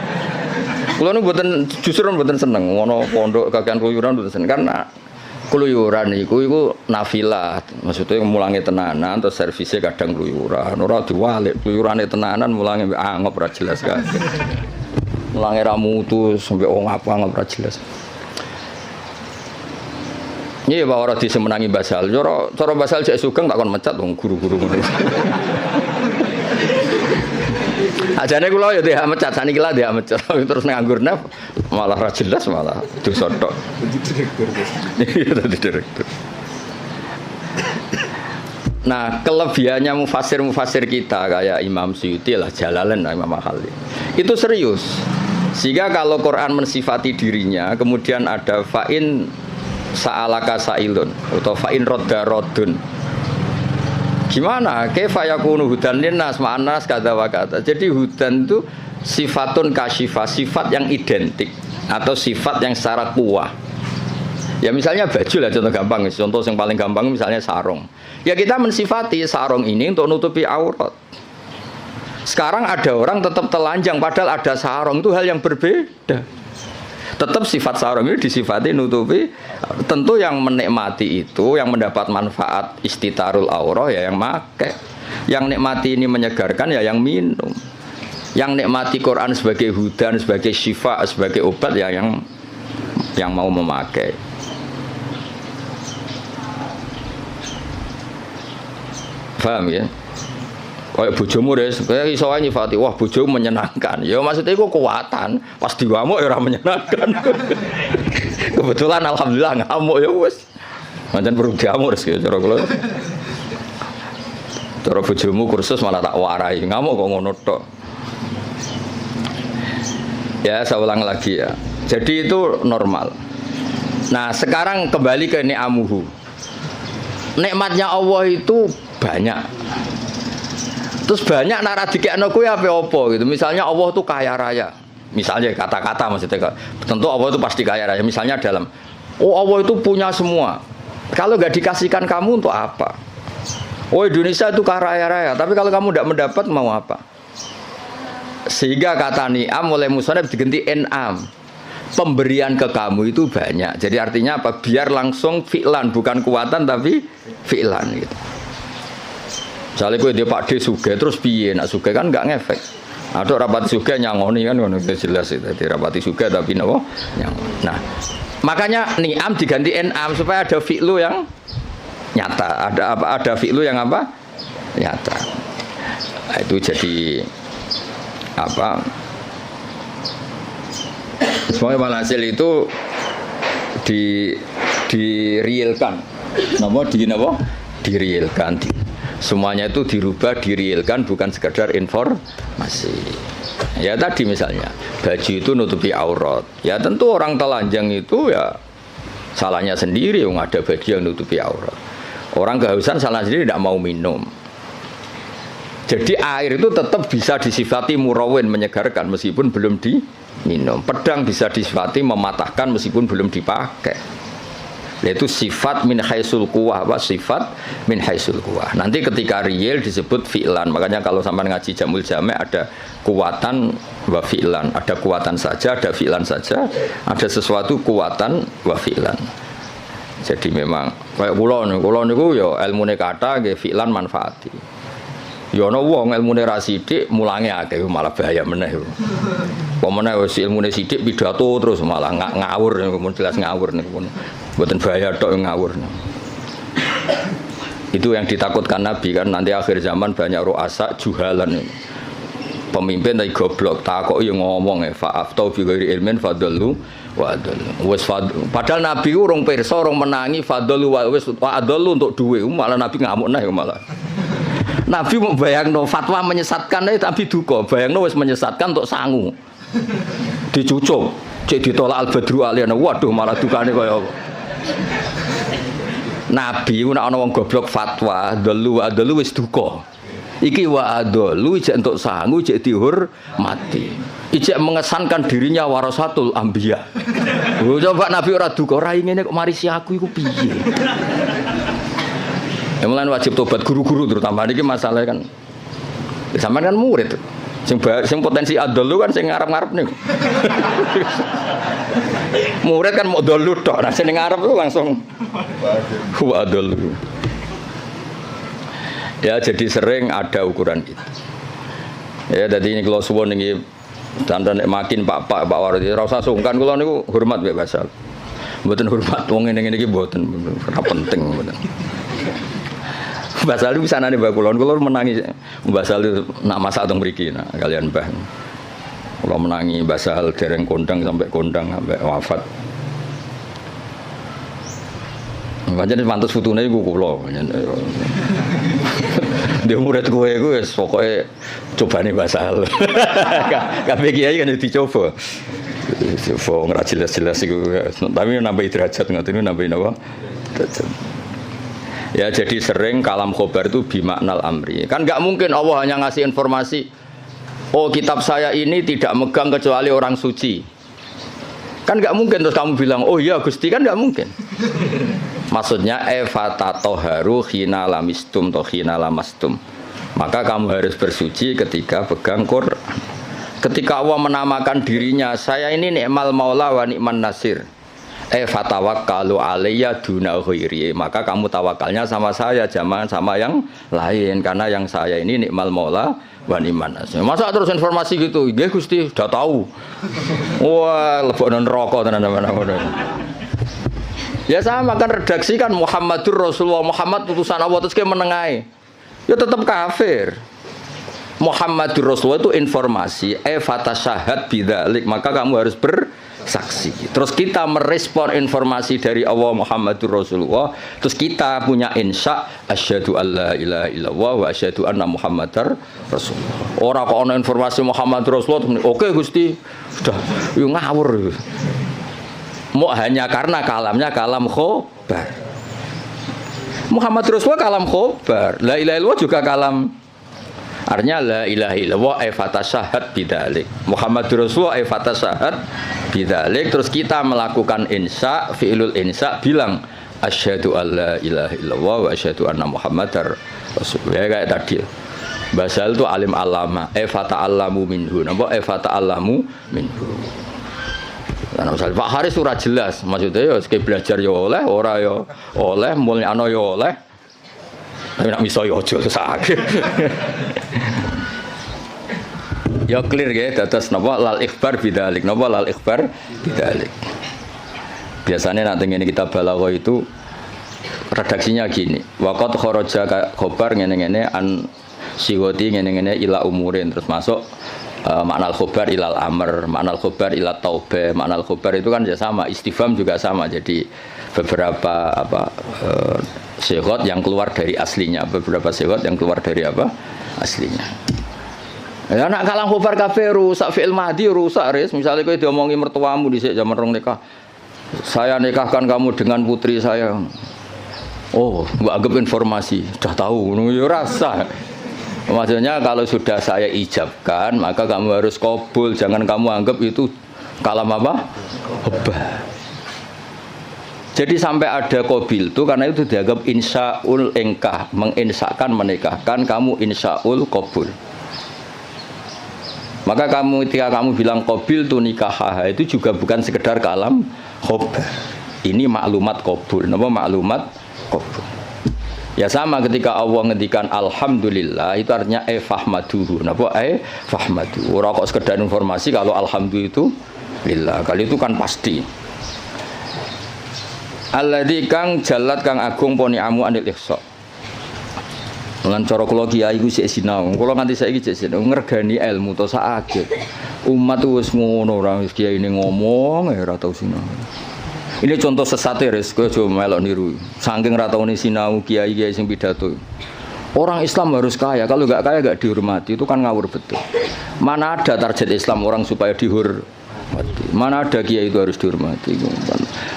Speaker 1: Kalau nih buatan justru buatan seneng, ngono pondok kagian keluyuran buatan seneng karena keluyuran itu nafilah, maksudnya mulangnya tenanan, terus servisnya kadang keluyuran, orang diwalik keluyurannya tenanan mulangnya angop ra jelas kan, mulangnya ramutu sampai ngap ra jelas. Iya bahwa orang disemenangi basal, cara basal cek sugeng tak kon mecat dong guru-guru ngono. Ajane kula ya dia mecat saniki lah dia mecat terus nganggur naf malah ra jelas malah disotok. Jadi direktur. Nah, kelebihannya mufasir kita kayak Imam Suyuti lah Jalalain lah Imam Khalil. Itu serius. Sehingga kalau Quran mensifati dirinya kemudian ada fa'in sa'alaka sa'ilun atau fa'in rodda rodun. Gimana? Kaifa yakunu hudan linnas ma'anas kata wa kata. Jadi hudan itu sifatun kasyifah, sifat yang identik atau sifat yang secara kuah. Ya misalnya baju lah contoh gampang, contoh yang paling gampang misalnya sarung. Ya kita mensifati sarung ini untuk nutupi aurat. Sekarang ada orang tetap telanjang padahal ada sarung, itu hal yang berbeda. Tetap sifat sarung ini disifati nutupi. Tentu yang menikmati itu, yang mendapat manfaat istitarul aurah ya yang make. Yang nikmati ini menyegarkan ya yang minum. Yang nikmati Quran sebagai hudan, sebagai syifa, sebagai obat ya yang mau memakai. Paham ya? Kayak bojomu res, kayak iso ae nyifati, wah bojomu menyenangkan. Ya maksudnya iku kekuatan, pas diwamuk ya ora menyenangkan. Kebetulan alhamdulillah ngamuk ya wis. Pancen perlu diamuk res cara kula. Cara bojomu kursus malah tak warai, ngamuk kok ngono tok. Ya, saya ulang lagi ya. Jadi itu normal. Nah, sekarang kembali ke ni'amuhu. Nikmatnya Allah itu banyak. Terus banyak nak dikekno kuwi apa gitu. Misalnya Allah itu kaya raya. Misalnya kata-kata maksudnya. Tentu Allah itu pasti kaya raya. Misalnya dalam Allah itu punya semua. Kalau nggak dikasihkan kamu untuk apa? Indonesia itu kaya raya. Tapi kalau kamu tidak mendapat mau apa? Sehingga kata ni'am oleh musannaf diganti en'am. Pemberian ke kamu itu banyak. Jadi artinya apa? Biar langsung fi'lan, bukan kuatan tapi fi'lan gitu. Misalnya gue dia Pak D suge terus piye nak suge kan nggak ngefek. Ada rapat suge nyangoni kan jelas itu. Jadi rapati suge tapi nopo nyangoni. Nah makanya ni'am diganti en'am supaya ada fi'lu yang nyata. Ada fi'lu yang apa? Nyata. Nah, itu jadi apa? Semuanya walhasil itu direalkan. Direalkan. Semuanya itu dirubah, direalkan, bukan sekedar informasi. informasi. Ya tadi misalnya baju itu nutupi aurat. Ya tentu orang telanjang itu ya salahnya sendiri, ada baju yang nutupi aurat. Orang kehausan salah sendiri, tidak mau minum. Jadi air itu tetap bisa disifati murawin, menyegarkan meskipun belum diminum. Pedang bisa disifati mematahkan meskipun belum dipakai. Yaitu sifat min haisul quwah, sifat min haisul quwah. Nanti ketika real disebut fi'lan. Makanya kalau sampai ngaji Jamul Jami' ada kuwatan wa fi'lan, ada kuwatan saja, ada fi'lan saja, ada sesuatu kuwatan wa fi'lan. Jadi memang kayak kula niku ya ilmune kata nggih fi'lan manfaati. Ya ana wong ilmune ra sithik mulange akeh malah bahaya meneh. Pemene wis ilmune sithik pidato terus malah ngawur niku jelas ngawur niku. Mboten bahaya tok ngawur. Itu yang ditakutkan Nabi kan nanti akhir zaman banyak ru'asa juhalan. Pemimpin tapi goblok, takok yo ngomong fa'aftau bi ghairi ilmin fadallu wa adallu. Wis padahal Nabi urung pirsa, urung menangi fadallu wa wis adallu untuk duwe, malah Nabi ngamuk nah malah. Nabi mau bayangno fatwa menyesatkan tapi duka, bayangno wis menyesatkan untuk sangu. Dicucuk, cek ditolak al-badru aliyana. Waduh malah dukane kaya apa. Nabi nek ana wong goblok fatwa, dalu wa dalu wis duka. Iki wa adalu ijek entuk sangu ijek dihormati. Ijek mengesankan dirinya warasatul anbiya. Oh coba Nabi ora duka, ora ngene kok marisi aku iku piye. Ya mulane wajib tobat guru-guru terutama niki masalah kan. Sampeyan kan murid. Sing potensi adalu kan sing ngarep-ngarep niku. Murid kan mau dalu tok, nah sing ngarep itu langsung wa adalu. Ya jadi sering ada ukuran itu. Ya jadi ini kalau suwon ini tanda nek makin Pak Wardi ora usah sungkan kula niku hormat mbek Basal. Mboten hormat wong ngene iki mboten ora penting mboten. Basal itu bisa nane Mbak kula menangi Basal itu nak masak teng mriki nah kalian Mbah. Kula menangi Basal dereng kondang sampai wafat. Pancen mantus futune iku kula. Dia murid kowe iku wis pokoke cobane Basal. Kabeh kiai kan dicoba. Coba ora jelas-jelas iku. Tapi nambah derajat ngoten niku nambah napa? Derajat. Ya jadi sering kalam khobar itu bimaknal amri. Kan enggak mungkin Allah hanya ngasih informasi, oh kitab saya ini tidak megang kecuali orang suci. Kan enggak mungkin terus kamu bilang, oh iya Gusti, kan enggak mungkin. Maksudnya efatatoharu khina lamistum to khina lamastum. Maka kamu harus bersuci ketika pegang Quran. Ketika Allah menamakan dirinya, saya ini ni'mal maula wa ni'man nasir. Fatawakkalu alayya duna ghairi. Maka kamu tawakalnya sama saya, jangan sama yang lain, karena yang saya ini ni'mal maula wa ni'man nasir. Masa terus informasi gitu? Nggih Gusti, sudah tahu. Wah, lebokno neraka tenan-tenan. Ya sama kan redaksi kan Muhammadur Rasulullah, Muhammad utusan Allah terus kayak menengahi. Ya tetap kafir. Muhammadur Rasulullah itu informasi, fatasyahat bidzalik, maka kamu harus bersaksi. Terus kita merespon informasi dari Allah Muhammadur Rasulullah, terus kita punya insya asyhadu alla ilaha illallah wa asyhadu anna Muhammadar Rasulullah. Ora kok ana informasi Muhammadur Rasulullah, oke Gusti, sudah yo ngawur. Mau hanya karena kalamnya kalam khobar. Muhammad Rasulullah kalam khobar. La ilaha illallah juga kalam. Artinya la ilaha illallah fatasyahat bidzalik. Muhammad Rasulullah fatasyahat bidzalik. Terus kita melakukan insya, fi'lul insya bilang asyhadu alla ilaha illallah wa asyhadu anna Muhammadar Rasulullah. Kayak tadi. Basal itu alim alama, fata'allamu minhu. Napa fata'allamu minhu. Karena misalnya Pak Haris ora jelas, maksudnya ya sekali belajar ya oleh, ora ya oleh, mulai ano ya oleh, tapi nak miso ya ojo sakit. Ya clear ya, dados napa lal ikhbar bidzalik, napa lal ikhbar bidzalik. Biasanya nanti ini kita balagha itu redaksinya gini, waqad kharaja khobar ngene-ngene an siwati ngene-ngene ila umurin, terus masuk makna al-khobar ilal amr, makna al-khobar ilal taubah, makna al-khobar itu kan ya sama, istifham juga sama. Jadi beberapa sighot yang keluar dari aslinya, beberapa sighot yang keluar dari apa? Aslinya. Ya nak kalang khobar kabeh rusak fi'il madhi rusak ris. Misale kowe diomongi mertuamu dhisik zaman rong nikah. Saya nikahkan kamu dengan putri saya. Oh, mbok anggap informasi, sudah tahu ngono ya rasa. Maksudnya kalau sudah saya ijabkan, maka kamu harus qabul, jangan kamu anggap itu kalam apa? Khobar. Jadi sampai ada qabil itu karena itu dianggap insyaul engkah, menginsyakan menikahkan, kamu insyaul qabul. Maka ketika kamu bilang qabil tu nikah itu juga bukan sekedar kalam khobar. Ini maklumat qabul. Napa maklumat qabul? Ya sama ketika Allah ngendikan alhamdulillah itu artinya fahmaduhu. Napa fahmadu. Ora kok sekedar informasi kalau alhamdulillah itu lillah. Kali itu kan pasti. Alladzi kang jalat kang agung poni amu anil ihsa. Lan cara kula kiai iku sik sinau. Kula nganti saiki sik sinau ngergani ilmu to sakake. Umat wis ngono ora wis kiai ini ngomong ora tau sinau. Ini contoh sesat res kowe aja melok niru. Saking ra taune sinau kiai-kiai sing pidato. Orang Islam harus kaya, kalau enggak kaya enggak dihormati, itu kan ngawur betul. Mana ada target Islam orang supaya dihormati. Mana ada kiai itu harus dihormati.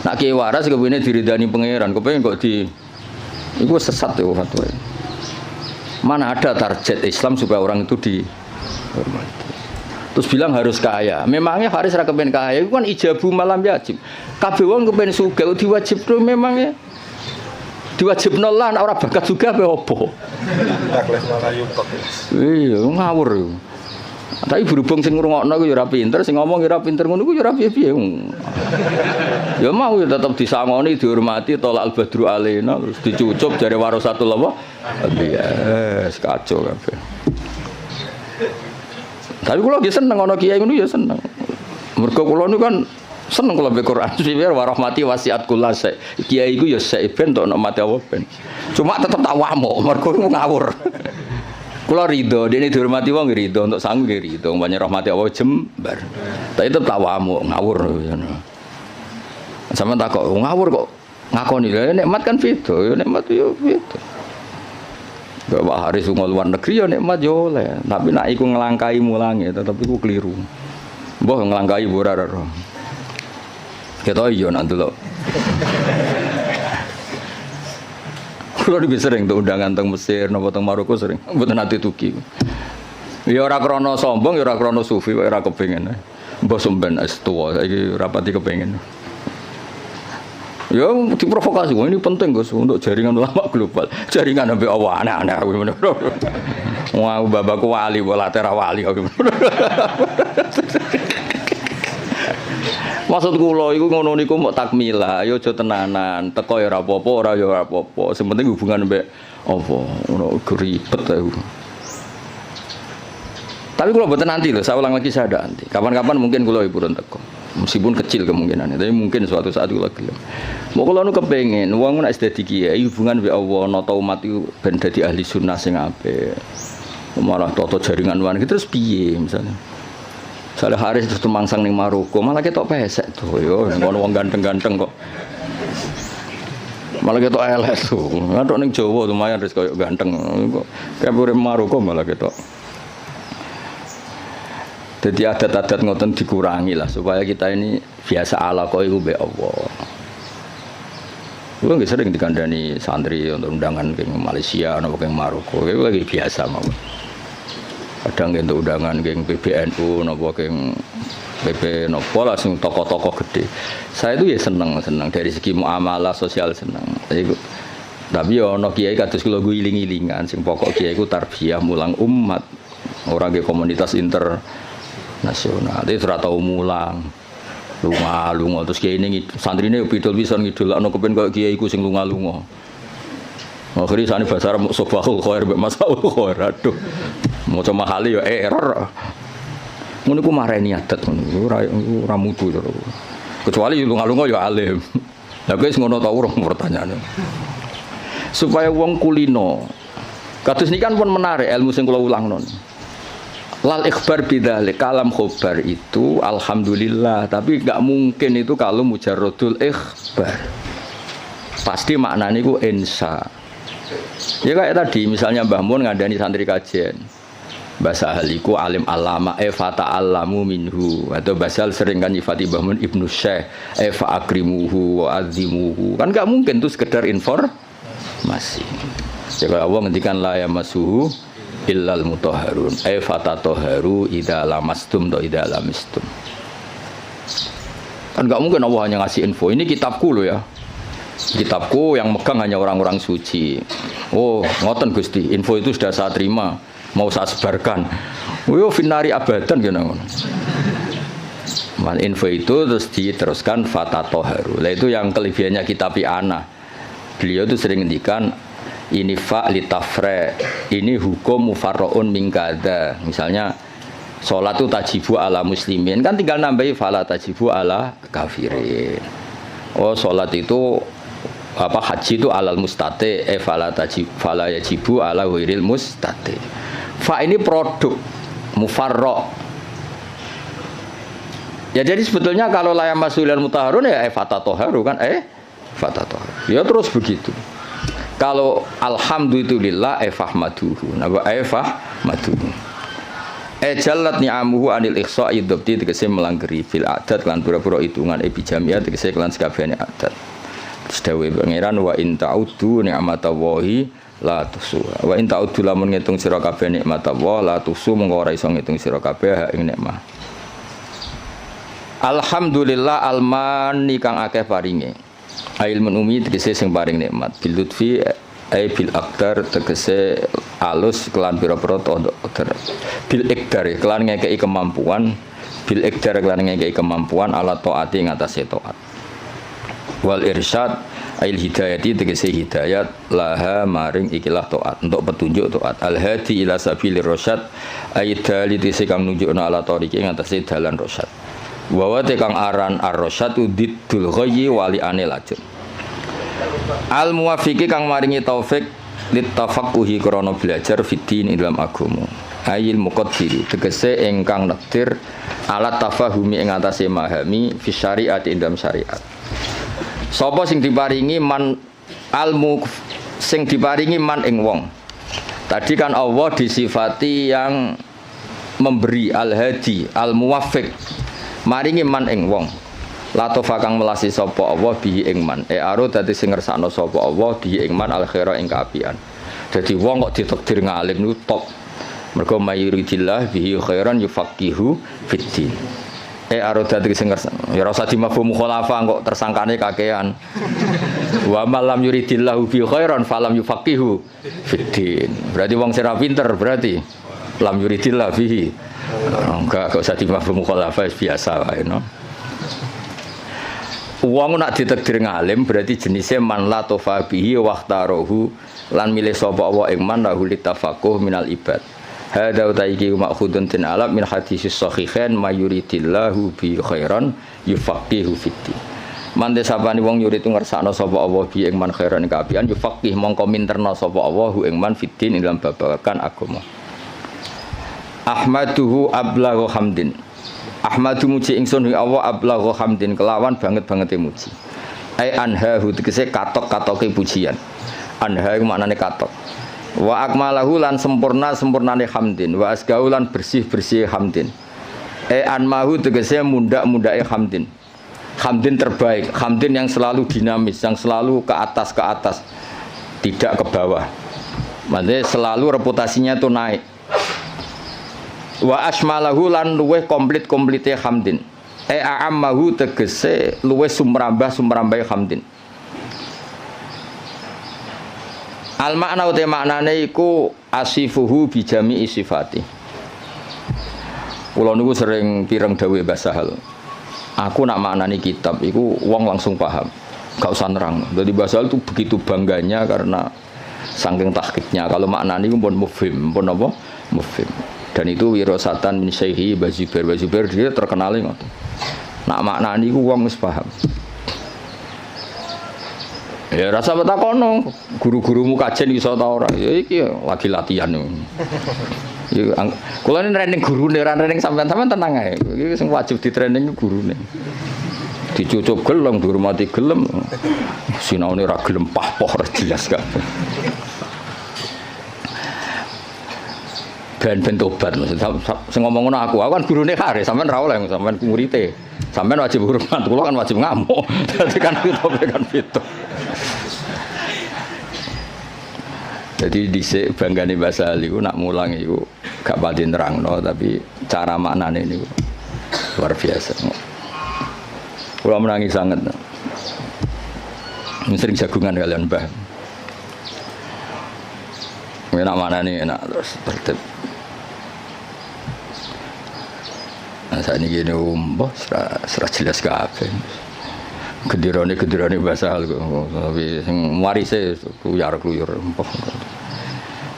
Speaker 1: Nak kiai waras kepengine diridani pangeran, kepengin kok di iku sesat ya fatwa. Mana ada target Islam supaya orang itu dihormati. Terus bilang harus kaya. Memangnya Haris ra kepen kaya, itu kan ijabu malam yajib. Kabeh wong kepen sugih diwajibno memangnya diwajibno lah nek ora bakat juga apa opo. Iya, ngawur. Tapi berhubung sing ngrungokno ku ya ora pinter, sing ngomong ya ora pinter ngono ku ya ora piye-piye. Ya mau ya tetep disangoni, dihormati, tolak al-badru alaina, terus dicucup jare warasatul apa? Iya, kacau kabeh. Tapi kula nggih seneng ana kiai ngono ya seneng. Mergo kula niku kan seneng kula baca Quran. Sifir warahmati wasiat kula sek. Kiai iku ya sek ben tok nek mati apa ben. Cuma tetep tak wamuk mergo ngawur. Kula ridho, dene dihormati wong ridho, untuk sangu nggih ridho, banyak rahmati Allah jembar. Tapi tetep tak wamuk ngawur ngono. Sampeyan tak kok ngawur kok ngakoni lha nikmat kan beda, ya nikmat yo beda. Bapak Haris lunga luar negeri ya nikmat yo oleh, tapi nek iku nglangkai mulange tetep iku keliru. Mbah nglangkai ora ora. Ketok iya nak delok. Kulo iki sering tuh undangan teng Mesir napa teng Maroko sering, mboten ate tuki. Ya ora krana sombong, ya ora krana sufi, ora kepengin. Mbah sampean es tuwa saiki rapati kepengin. Ya diprovokasi, ini penting Gus untuk jaringan ulama global. Jaringan sampai Allah aneh-aneh ngono. Wah, babakku wali, bola tera wali. Maksud kula iku ngono niku mok takmila, ya aja tenanan. Teko ya ora apa-apa, ora ya ora apa-apa. Sing penting hubungan mbek apa, ngono ribet ae. Tapi kula mboten nanti lho, saya ulang lagi saya ada nanti. Kapan-kapan mungkin kula purun teko. Meskipun kecil kemungkinannya, tapi mungkin suatu saat kula gelem. Mau kula nu kepengin wong nek dadi kiai hubungan mbek Allah, nata umat iku ben dadi ahli sunnah sing apik. Malah toto jaringan wan iki terus piye misalnya. Soale Haris terus mangsang ning Maroko, malah ketok pesek to yo, ngono wong ganteng-ganteng kok. Malah ketok elek tuh. Ngatok ning Jawa lumayan wis koyo ganteng kok. Kayak urip Maroko malah ketok. Jadi adat-adat ngoten dikurangi lah supaya kita ini biasa ala kok iku mbek Allah. Kulo nggih sering dikandani santri untuk undangan ke Malaysia napa ke Maroko, itu lagi biasa mawon. Kadang untuk undangan ke PBNU napa ke PP napa lah sing tokoh-tokoh gede. Saya itu ya seneng dari segi muamalah sosial seneng. Tapi ya ana kiai kados kula iling-ilingan sing pokok kiai iku tarbiyah mulang umat. Orang ke komunitas internasional itu ora tau mulang. Lunga terus kiai ini santrine pidol pisan ngidolakno kepen kok kiai iku sing lunga-lunga. Akhire sane bahasa Arab sobahul khair mbek masaul khair. Aduh. Maca mahali ya error. Ngono ku mareni adat ngono. Ora mutu to. Kecuali lunga-lunga ya alim. Lah wis ngono ta urung pertanyaane. Supaya wong kulino. Kados niki kan pun menarik ilmu sing kula ulangno. Lal ikhbar bidzalik kalam khobar itu alhamdulillah, tapi enggak mungkin itu kalau mujarradul ikhbar. Pasti maknanya itu insya. Ya kayak tadi misalnya Mbah Mun ngandani santri kajian. Basahal iku alim alama fata alamu minhu atau basal sering kan nyifati Bahmun Ibnu Syekh fa akrimuhu wa azimuhu kan gak mungkin tuh sekedar informasi. Jadi Allah ngendikan la yamassuhu illal mutahharun fata toharu idza lamastum atau idza lamistum. Kan gak mungkin Allah hanya ngasih info. Ini kitabku loh ya. Kitabku yang megang hanya orang-orang suci. Oh, ngoten Gusti, info itu sudah saya terima, mau saya sebarkan. Yo finari abadan gitu. Info itu terus diteruskan fata toharu. Lah itu yang kelebihannya kitab Ana. Beliau itu sering ngendikan ini fa litafre, ini hukum mufarraun min kada. Misalnya sholat itu tajibu ala muslimin, kan tinggal nambahi fala tajibu ala kafirin. Oh, sholat itu haji itu alal mustate fala yajibu ala ghairil mustate. Fa ini produk mufarra. Ya jadi sebetulnya kalau la yamassul mutahharun ya fata toharu kan fata toharu. Ya terus begitu. Kalau alhamdulillah fahmaduhu. Napa fahmaduhu. Jallat ni'amuhu anil ikhsa'i dzabti tegese melanggeri fil adat lan pura-pura hitungan bijamiah tegese kelan sakabehane adat. Sedawe pangeran wa in ta'uddu ni'matallahi la tuhsuha. Wa in ta'uddu lamun ngitung sira kabeh nikmatallahi la tuhsu mengko ora iso ngitung sira kabeh ing nikmah. Alhamdulillah almani kang akeh paringe. Ilmun umi tegese sing paring nikmat. Bil lutfi bil aqdar tegese alus kelan pira-pira qadar. Bil iqdar kelan ngekeki kemampuan. Bil iqdar kelan ngekeki kemampuan ala taati ngatasé taat. Wal irsyad ail hidayati tegese hidayat laha maring ikilah taat untuk petunjuk taat al hadi ila sabilir rasyad aidali tegese kang nunjukna ala tariqi ngatasé dalan rasyad wa kang aran ar-rasyad udiddul ghayyi wali ane lajur al muwafiqi kang maringi taufik litafaqquhi krana belajar fiddin ing dalam agama ayil muqaddiri tegese ingkang nektir alat tafahumi ing atase memahami fi syariat ing dalam syariat. Sapa sing diparingi man almu sing diparingi man ing wong. Tadi kan Allah disifati yang memberi al-hadi, al-muwaffiq. Maringi man ing wong. Latofa kang melasi sapa Allah bihi ing man. Aro dadi sing ngersakno sapa Allah bihi ing man al-khaira ing kaapian. Dadi wong kok ditakdir ngalim niku top. Mergo mayuridillah bihi khairan yufaqihu fiddin. Aro dadi sing ngersakno. Ya ora usah dimafhum mukhalafah kok tersangkane kakean. Wa malam yuridillahu bihi khairan falam yufaqihu fiddin. Berarti wong sing ra pinter berarti lam yuridillah bihi. Enggak usah dimafhum mukhalafah biasa wae no. Wong nak ditakdir ngalim berarti jenisnya man la tofabihi waqtarohu lan milih sapa Allah ing man lahu litafaqquh minal ibad. Hadza utaiki ma'khudun tin alam min hadisis sahihain mayuridillahu bi khairan yufaqihu fiddin. Man desapani wong yurid ngersakno sapa Allah bi ing man khairan kaapian yufaqih mongko minterna sapa Allah ing man fiddin ing dalam babagan agama. Ahmaduhu ablaghu hamdin. Ahmadu muji ingsun ing Allah ablaghu hamdin kelawan banget-bangete muji. Ai anhahu tegese katok-katoke pujian. Anha iku maknane katok. Wa akmalahu lan sempurnane hamdin, wa asgau lan bersih hamdin. Anmahu tegese mundak-mundake hamdin. Hamdin terbaik, hamdin yang selalu dinamis, yang selalu ke atas, tidak ke bawah. Maksudnya selalu reputasinya itu naik. Wa asmalahu lan luweh komplit-komplite hamdin. A'ammahu tegese luweh sumrambah hamdin. Al makna uta maknane iku asifuhu bi jami'i sifati. Kula niku sering pireng dawuh Mbah Sahal. Aku nak maknani kitab iku wong langsung paham. Gak usah nerang. Jadi Mbah Sahal itu begitu bangganya karena saking tahqiqnya. Kalau maknani iku pun mufhim, pun apa? Mufhim. Dan itu wirasatan min syaihi Bazubair dia terkenal ngoten. Nak maknani iku wong wis paham. Ya rasa betakono, guru-gurumu kajen iso ta ora? Ya iki lagi latihan. Ya kula training gurune, ora training sampean-sampean tenang ae. Iki sing wajib di training gurune. Dicucup gelem, dihormati gelem. Sinaune ora gelem pah-poh ora jelas kan. ben tobat. Sing ngomong ngono aku kan gurune kare, sampean ra oleh, sampean muridé. Sampean wajib hormat, kula kan wajib ngamuk. Dadi kan itu. Jadi dhisik banggane Mbah Sahal iku nak mulang iku gak pati nerangno tapi cara maknane niku luar biasa. Kula menangi sangat. Sering jagungan kalian Mbah. Enak maknane enak terus tertib. Nah saat ini gini mbah serah jelas kabeh. Gedirane Mbah Sahal kok tapi sing warise kluyur mbah.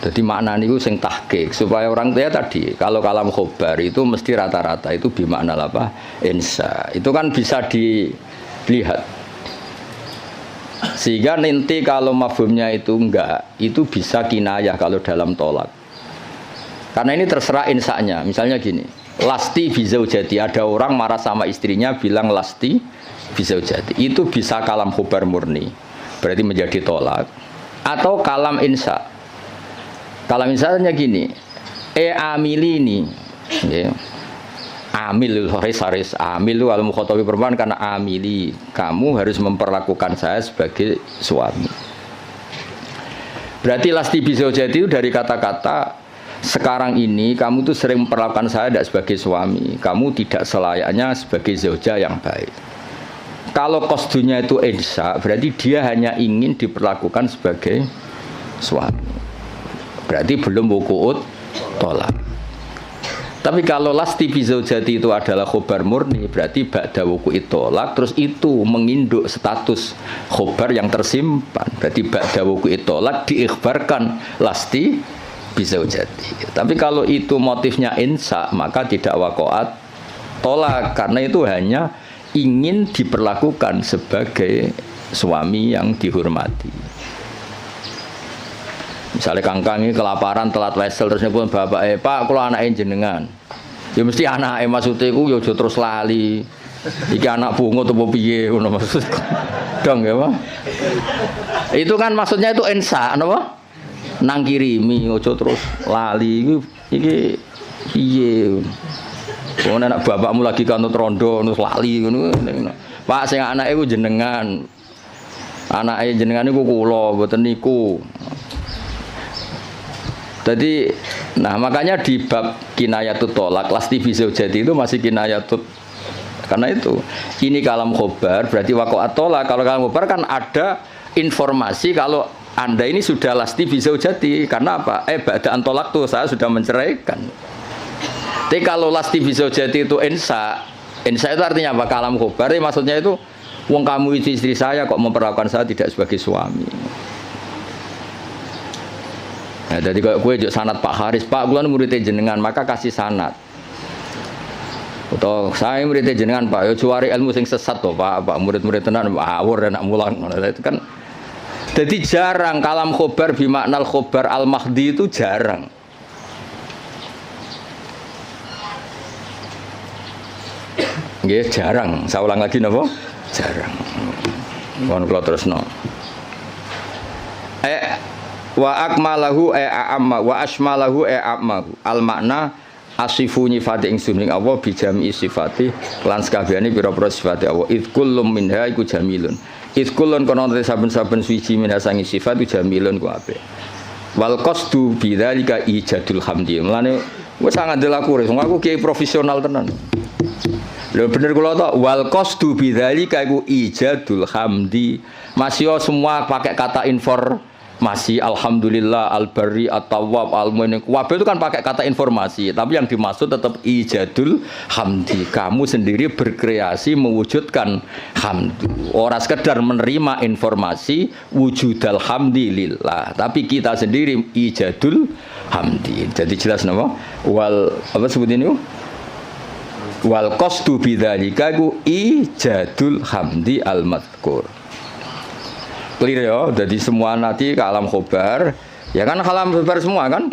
Speaker 1: Jadi makna niku sing tahqiq supaya orang tua tadi kalau kalam khobar itu mesti rata-rata itu bimakna apa? Insya. Itu kan bisa dilihat. Sehingga nanti kalau mafhumnya itu enggak, itu bisa kinayah kalau dalam tolak. Karena ini terserah insanya. Misalnya gini, lasti bizaujati, ada orang marah sama istrinya bilang lasti bizaujati. Itu bisa kalam khobar murni. Berarti menjadi tolak atau kalam insya. Kalau misalnya gini, amilini, ya. Amil haris amil al mukhatabi perempuan karena amili, kamu harus memperlakukan saya sebagai suami. Berarti lasti bizaujati itu dari kata-kata sekarang ini kamu tuh sering memperlakukan saya tidak sebagai suami, kamu tidak selayaknya sebagai zauja yang baik. Kalau qasdunya itu insya, berarti dia hanya ingin diperlakukan sebagai suami. Berarti belum wuku'ut tolak. Tapi kalau lasti bizaujati itu adalah khobar murni, berarti ba'da wuku'ut tolak, terus itu menginduk status khobar yang tersimpan. Berarti ba'da wuku'ut tolak diikhbarkan lasti bizaujati. Tapi kalau itu motifnya insya, maka tidak wakoat tolak, karena itu hanya ingin diperlakukan sebagai suami yang dihormati. Misalnya kangkang ini kelaparan telat wesel terus nyebut bapak Pak kalau anaknya jenengan ya mesti anaknya maksudnya itu ya terus lali iki anak bungo atau piye ngono maksud dong ya Pak itu kan maksudnya itu ensa apa nang kirimi ojo terus lali iki piye ngono anak bapakmu lagi kanut rondo terus lali ngono Pak sing anake iku jenengan anake jenengan niku kula mboten niku. Jadi, nah makanya di bab kinayatut tolak, lasti bizaujati itu masih kinayatut. Karena itu, ini kalam khobar, berarti wakoat tolak. Kalau kalam khobar kan ada informasi kalau Anda ini sudah lasti bizaujati. Karena apa? Ba'daan tolak tuh saya sudah menceraikan. Tapi kalau lasti bizaujati itu insya itu artinya apa? Kalam khobar, maksudnya itu, wong kamu itu istri saya kok memperlakukan saya tidak sebagai suami. Nah, jadi kalau gue juk sanad Pak Haris, Pak gue muridnya jenengan, maka kasih sanad. Atau saya muridnya jenengan Pak, yo juari ilmu sing sesat toh Pak murid-murid tenan awur anak mulang. Itu kan, jadi jarang kalam khobar bimaknal khobar al mahdi itu jarang. Nggih jarang. Saya ulang lagi napa? Jarang. Mohon kula terusno. Wa akmalahu amma wa asmalahu ammahu al makna asifu nyifati ingsun ing Allah bijami sifati lan sakabehane pira-pira sifate Allah id kullum minha iku jamilun id kullun kono saben-saben suci minha sangi sifat iku jamilun ku apik wal qasdu bidzalika ijadul hamdi mulane wis sangat delaku aku kiai profesional tenan lho bener kula tok wal qasdu bidzalika iku ijadul hamdi masih semua pakai kata masih alhamdulillah al-barri at-tawwab al-mu'min wabil itu kan pakai kata informasi tapi yang dimaksud tetap ijadul hamdi kamu sendiri berkreasi mewujudkan hamdu orang sekedar menerima informasi wujudal hamdi lillah tapi kita sendiri ijadul hamdi jadi jelas nama wal apa sebut ini wal qasdu bidzalika iku ijadul hamdi al-madhkur clear ya, jadi semua nanti kalam khobar ya kan kalam khobar semua kan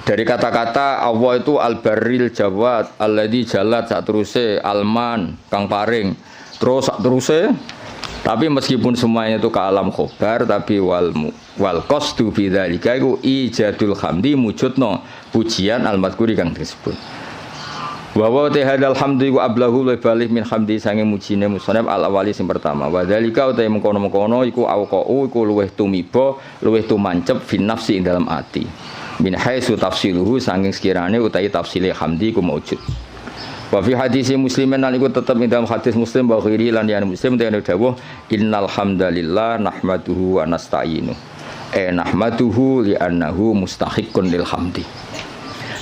Speaker 1: dari kata-kata Allah itu al-barril jawad alladzi jalat sak teruse alman kang paring terus sak teruse Tapi meskipun semuanya itu kalam khobar, tapi wal qasdu bidzalika iku ijadul hamdi mujudno pujian al-madhkuri kang disebut. Wa wa tahadal hamdi wa ablahu balih min hamdi sange mujine musannaf al-awali sing pertama. Wa dzalika uta mengkono-mengkono iku auqau iku luweh tumiba, luweh tumancep fin nafsi ing dalam ati. Min haitsu tafsiluhu sanging sekirane utahi tafsile hamdi ku maujud. Wa fi hadis muslimin lan iku tetep ing dalam hadis muslim wa ghairi lan ya muslim dene dawuh innal hamdalillah nahmaduhu wa nasta'inu nahmaduhu li annahu mustahiqqun lil hamdi.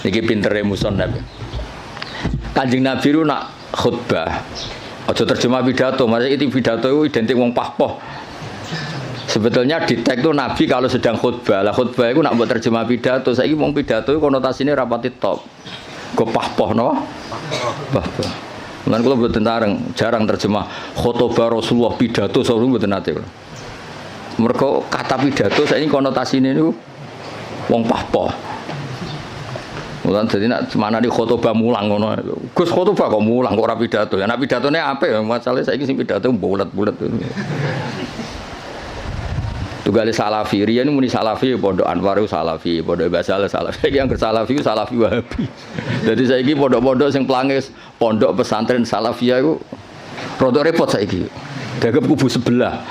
Speaker 1: Niki pintere musannaf. Kanjeng Nabi ru nak khutbah aja terjemah pidato, maksudnya itu pidato itu identik wong pahpoh. Sebetulnya di teks itu Nabi kalau sedang khutbah, lah khutbah itu nak buat terjemah pidato, saiki wong pidato itu konotasinya rapati top. Go pahpoh no? Pahpoh. Lan kula mboten jarang terjemah khutbah Rasulullah pidato sauru mboten nate. Mergo kata pidato saiki konotasine niku wong pahpoh. Mulan dadi nak mana di khutbah mulang ngono. Gus khutbah kok mulang kok ora pidato. Ya nek pidatone apik ya masalahe saiki sing pidato bulet-bulet. Tugale Salafi, riyen muni Salafi pondok Anwar Salafi, pondok Basal Salafi, yang Salafi Salafi Wahabi. Jadi saiki pondok-pondok sing pelangis pondok pesantren Salafiyah iku rada repot saiki. Dagep kubu sebelah.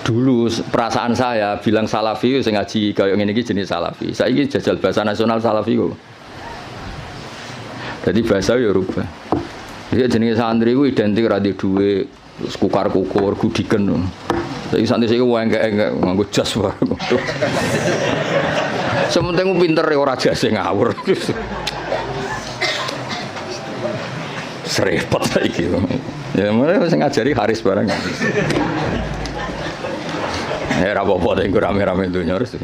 Speaker 1: Dulu perasaan saya bilang Salafi sing ngaji kaya ngene iki jenis Salafi. Saiki jajal bahasa nasional Salafi kok. Jadi bahasa ya rubah. Iki jenenge santri ku identik ra di duwe kukar-kukur gudiken. Saiki santri sing engke-engke nganggo jas wae. Sementing pinter ora jase ngawur. Serepot saiki. Ya mulai sing ngajari Haris barang. Ya apa-apa deh, rame-rame dunia harus.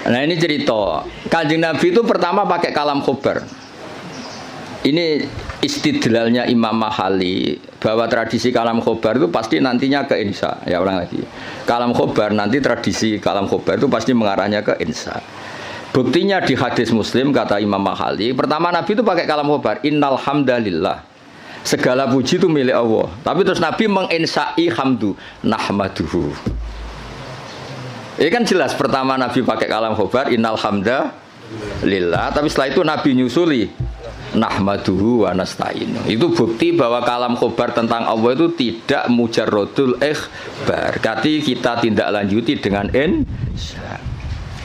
Speaker 1: Nah ini cerita Kanjeng Nabi itu pertama pakai kalam khobar. Ini istidlalnya Imam Mahali bahwa tradisi kalam khobar itu pasti nantinya ke insya. Ya ulang lagi. Kalam khobar nanti tradisi kalam khobar itu pasti mengarahnya ke insya. Buktinya di hadis Muslim kata Imam Mahali, pertama Nabi itu pakai kalam khobar. Innal hamdalillah. Segala puji itu milik Allah. Tapi terus Nabi menginsai hamdu nahmaduhu. Ini kan jelas pertama Nabi pakai kalam khobar innal hamda lillah. Tapi setelah itu Nabi nyusuli nahmaduhu wa nasta'inu. Itu bukti bahwa kalam khobar tentang Allah itu tidak mujarrodul ikhbar. Kati kita tindak lanjuti dengan insya.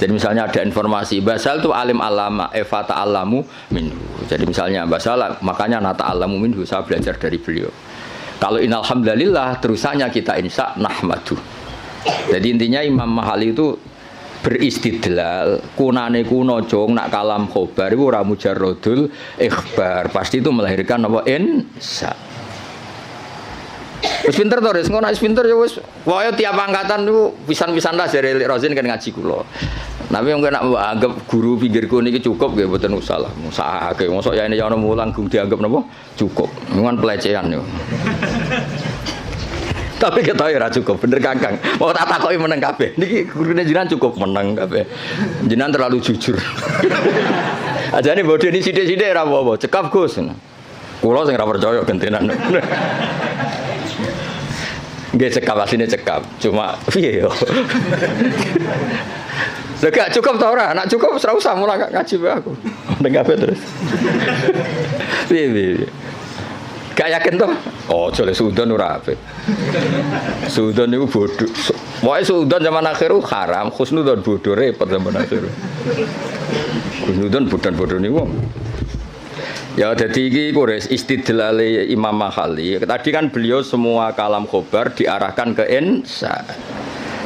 Speaker 1: Jadi misalnya ada informasi Basal itu alim alama Eva ta'alamu minhu. Jadi misalnya Basal makanya nata alamu minhu, saya belajar dari beliau. Kalau innalhamdulillah terusannya kita insya nahmadu. Jadi intinya Imam Mahali itu beristidlal kunane kuno jong nak kalam khobar itu ora mujarrodul ikhbar, pasti itu melahirkan apa insya. Wis pinter to, wis ngono wis pinter ya wis. Wae tiap angkatan niku pisan-pisan lah jare Rozin kan ngaji kula. Tapi wong nek anggap guru pinggirku niki cukup nggih mboten usah lah. Musahake mosok ya ono mulang gung dianggap napa? Cukup. Ngan pelecehan yo. Tapi ketawa ora cukup, bener Kakang. Mau tak takoki meneng kabeh. Niki gurune jenengan cukup meneng kabeh. Jenengan terlalu jujur. Ajane bodhe ini sithik-sithik ora apa-apa. Cekap Gus. Kula sing ora percaya gentenan. Nggih cekap asline cekap. Cuma piye yo. Gak cukup ta ora? Nek cukup ora usah mulang ngaji wae aku. Meneng kabeh terus. Piye. Gak yakin toh? Oh, jole suudon ora apik. Suudon niku bodho. Wae suudon zaman akhir haram, khusnudon bodho repot zaman akhir. Khusnudon bodho niku. Ya dadi iki kores istidlale Imam Mahali. Tadi kan beliau semua kalam khobar diarahkan ke insya.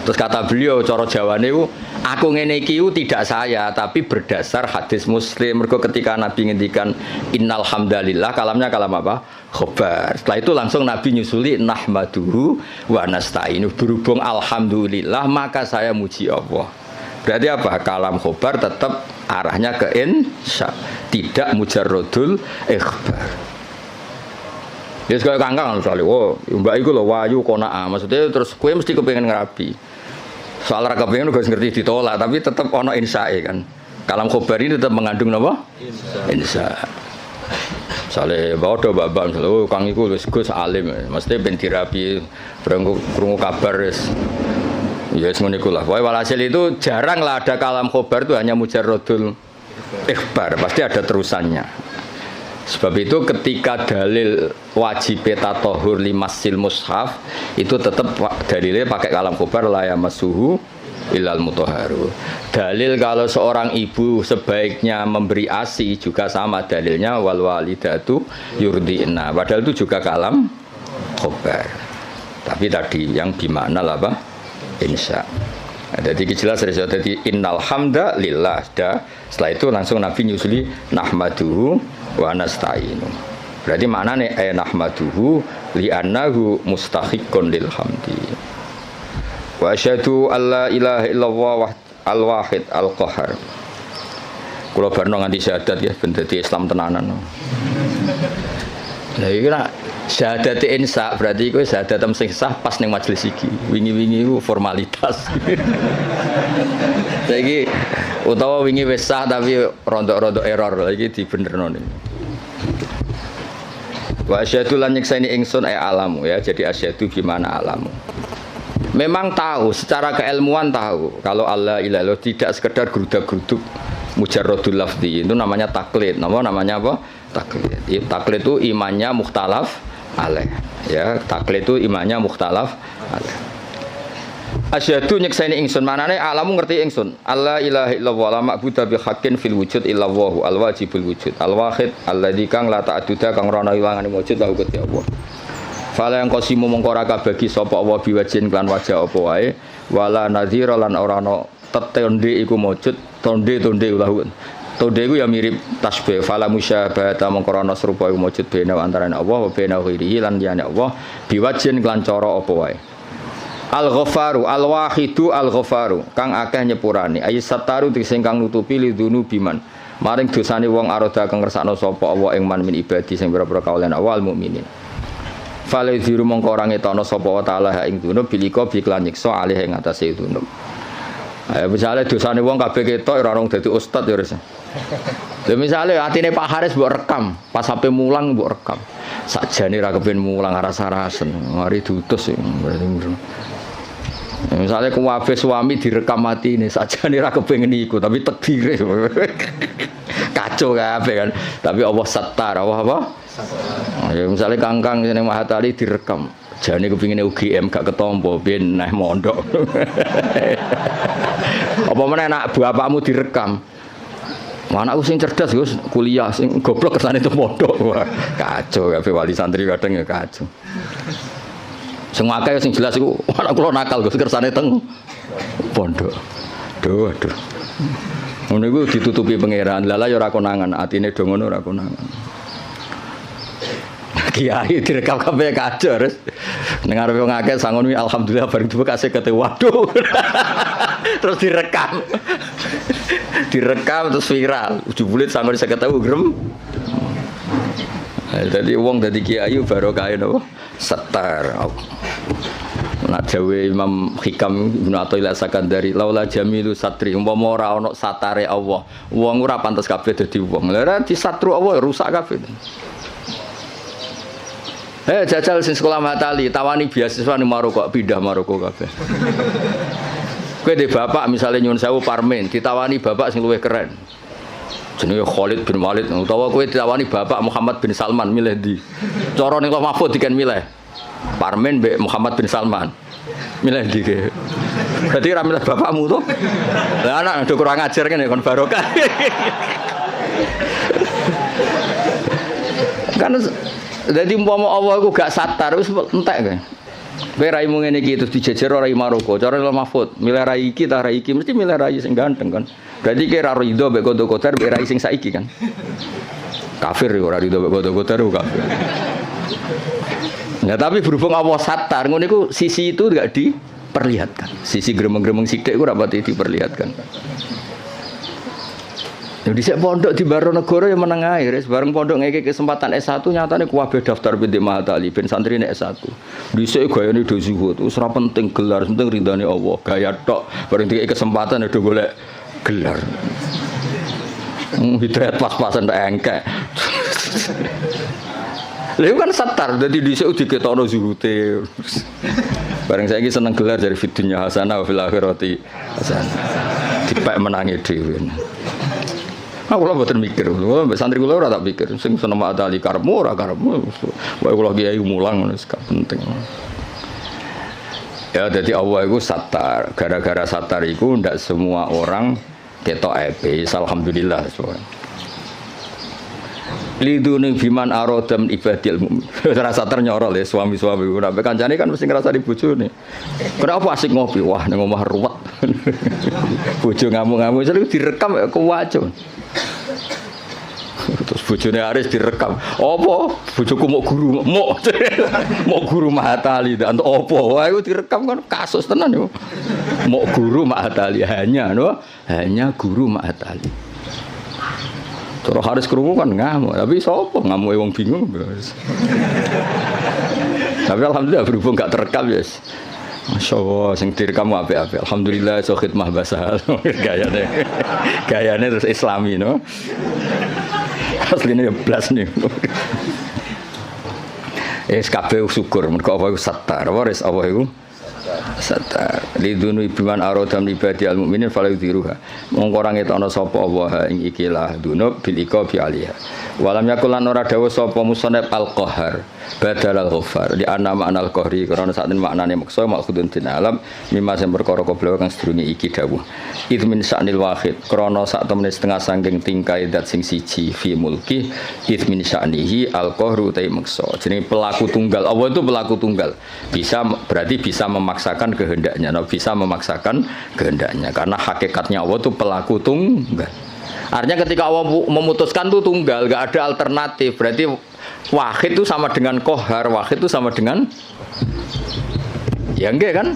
Speaker 1: Terus kata beliau cara Jawane niku aku ngene iki tidak saya tapi berdasar hadis Muslim. Mergo ketika Nabi ngendikan innal hamdalillah kalamnya kalam apa? Khobar. Setelah itu langsung Nabi nyusuli nahmaduhu wa nasta'inu. Berhubung alhamdulillah maka saya muji Allah. Berarti apa? Kalam khobar tetap arahnya ke insya, tidak mujarrodul ikhbar. Ya sekali kangkang misalnya, oh mbak iku lho wayu kona'ah. Maksudnya terus kue mesti kepengen ngerabi. Soal ra kepengen gak ngerti ditolak, tapi tetap ono insya kan. Kalam khobar ini tetap mengandung apa? Insya. Misale padha babak misale oh Kang iku wis Gus alim, mesti ben dirapi krungu kabar wis. Ya wis ngono iku lah. Pokoke walhasil itu jarang lah ada kalam khobar itu hanya mujarradul ikhbar, pasti ada terusannya. Sebab itu ketika dalil wajib tatahur limasil mushaf itu tetap dalilnya pakai kalam khobar la yamassuhu illal mutahharu. Dalil kalau seorang ibu sebaiknya memberi ASI juga sama dalilnya wal walidatu yurdi'na. Padahal itu juga kalam khobar. Tapi tadi yang bimakna apa? Insya. Jadi jelas jadi innal hamda lillah. Setelah itu langsung Nabi nyusuli nahmaduhu wa nasta'inu. Berarti maknanya nahmaduhu li'annahu mustahiqqun lil hamdi. Wa asyhadu alla ilaha illallah al-wahid al-qahar. Kula barno nganti syahadat ya ben dadi Islam tenanan. Lah iki nak syahadat insa berarti iku syahadat sing sah pas ning majelis iki. Wingi-wingi iku formalitas. Saiki utawa wingi wis sah tapi rontok-rontok error iki dibenerno ning. Wa asyhadu lan nyekseni ingsun alamu ya. Jadi asyhadu gimana alamu. Memang tahu secara keilmuan tahu kalau Allah ilallah tidak sekedar gerudak-geruduk mujarradul lafzi itu namanya taklid. Namanya apa? Taklid. Taklid itu imannya mukhtalaf alaih. Ya, taklid itu imannya mukhtalaf alaih. Asyhadu nyekseni ingsun manane alamu ngerti ingsun. Allah ilaha illallah la ma'budu bi haqqin fil wujud illallahu al wajibul wujud al wahid alladzi kang la ta'duda kang ora ana ilangane wujud lahu Gusti Allah. Fala yang qasimu mongko ora kabagi sapa Allah biwajin lan wajah apa wae wala nadhira lan ora ana tetonde iku wujud tonde ulahu. Tonde iku ya mirip tasbih fala musyabahata mongko ana serupa iku wujud bena antarané Allah wa bena ghairihi lan liyane Allah biwajin lan cara apa wae. Al-Ghafaru al-Wahidu al-Ghafaru kang akeh nyepurane ayi sataru sing kang nutupi lidunu biman maring dosane wong aroda kang ngersakno sapa Allah ing man min ibadi sing pira-pira kaulen awal mukminin. Fale diru mongko ora ngetono sapa wa taala ing dunub bilika biklan nyiksa alih ing atase dunub. Ayo misale dosane wong kabeh ketok ora ono dadi ustad ya wis. Lha misale atine Pak Haris mbok rekam, pas sampe mulang mbok rekam. Sakjane ra kepen mulang rasa-rasen, mari diutus berarti. Misalnya kuwabe suami direkam mati ini saja nih rakyat pengen ikut tapi takdir kacau kabeh kan tapi Allah satar apa ya misalnya kangkang ini Mahatali direkam jane kepingin UGM gak ketompo ben nah mondok apa meneh nak bapakmu direkam anakku sing cerdas Gus kuliah sing goblok kesane itu mondok kacau kabeh wali santri kadang ya kacau. Sing akeh sing jelas iku anak kula nakal Gus kersane teng pondok. Aduh. Ngono iku ditutupi pangeran. Lala ya ora konangan, atine do ngono ora konangan. Kiai direkam kabeh kacau terus. Ning arepe wong akeh sangon wi alhamdulillah bareng dibuka kasih kate waduh. Terus direkam. Direkam terus viral. Jebule sangon 50.000 grem. Jadi wong dadi kiai barokah napa? Setar. Nak jawe Imam Hikam Ibnu Athaillah Sakandari laula jamilu satri umpama ora ana satare Allah wong ora pantes kabeh dadi wong. Lah di satru Allah rusak kabeh. Jajal sing sekolah Matali tawani beasiswa ning Maroko pindah Maroko kabeh. Kowe de bapak misale nyuwun sewu Parmen ditawani bapak sing luwih keren. Jenenge Khalid bin Walid utawa kowe ditawani bapak Muhammad bin Salman milih ndi? Cara ning Mahfud diken milih. Parmen mbek Muhammad bin Salman. Milih ndi ke? Berarti ra milih bapakmu to? Lah anak do kurang ajar kene kon barokah. Kan dadi umpama Allah iku gak satar wis entek kae. Kowe raimu ngene iki terus dijejer rai Maroko. Cara Mahfud milih rai iki ta rai iki mesti milih rai sing ganteng kan. Berarti kira ridho mbek kodho-kodho mbek rai sing saiki kan. Kafir ya ora ridho mbek kodho-kodho kafir. Nah tapi berhubung Allah satar ngono iku sisi itu enggak diperlihatkan. Sisi gremeng-gremeng sithik iku ora pati diperlihatkan. Jadi saya pondok di Baronegoro yang menengah akhir, bareng pondok ngeke kesempatan S1 nyatanya kuwabe daftar binti Mahatali ben santri nek S1. Dhisik gayane do zuhud, wis ora penting gelar, penting ridane Allah. Gaya tok, bareng dikek kesempatan do golek gelar. Hidayat pas-pasan tak engkek. Lha kan satar dadi dhisik diketokno zuhute. Bareng saiki seneng gelar dari fidunya hasanah wa fil akhirati hasanah. Dipek menangi dhewe. Aku lho mboten mikir, lho mbek santri kula ora tak pikir, sing seneng ma'atali karepmu ora karepmu. Wae kula kiai mulang wis gak penting. Ya jadi Allah itu satar, gara-gara satar itu ndak semua orang ketok epe, alhamdulillah soalnya. Liduni biman arodam ibadil mu'min. Rasa ternyorol ya suami-suami. Sampai kancane kan mesti ngerasa di bojone. Kenapa asik ngopi? Wah nang omah ruwet. Bojo ngamuk-ngamuk sering direkam kewacun. Terus bojone Aris direkam. Apa? Bojoku mau guru, mau guru Mahatali dan apa? Wah itu direkam kan kasus tenan yo. Mau guru Mahatali hanya guru Mahatali. Terus Haris krungu kan ngamuk, tapi sapa ngamuke wong bingung. Tapi alhamdulillah berhubung gak terekam ya. Masyaallah sing direkam apik-apik. Alhamdulillah iso khidmah bahasa gayane terus islami no. Asline ya blas nih. Kabeh syukur mergo apa iku satar. Waris apa iku? Satar lidunu biman aradam ibadi al mukminin falyudhiruha mongko ora ngetokno sapa Allah ing ikilah dunub bil iqabi alaiha walam yakul lan ora dawuh sapa musannaf al qahar badal al ghaffar di ana ma'nal qahri karena sak maknane maksa maksudun din alam mimma sing perkara koblo kang sedurunge iki dawuh idmin sa'nil wahid krana sak temene setengah saking tingkai dat sing siji fi mulki idmin sa'nihi al qahru ta maksa jenenge pelaku tunggal Allah itu pelaku tunggal bisa berarti bisa memaksakan kehendaknya, bisa memaksakan kehendaknya karena hakikatnya Allah itu pelaku tunggal. Artinya ketika Allah memutuskan itu tunggal, gak ada alternatif. Berarti wahid itu sama dengan kohar, wahid itu sama dengan ya enggak kan?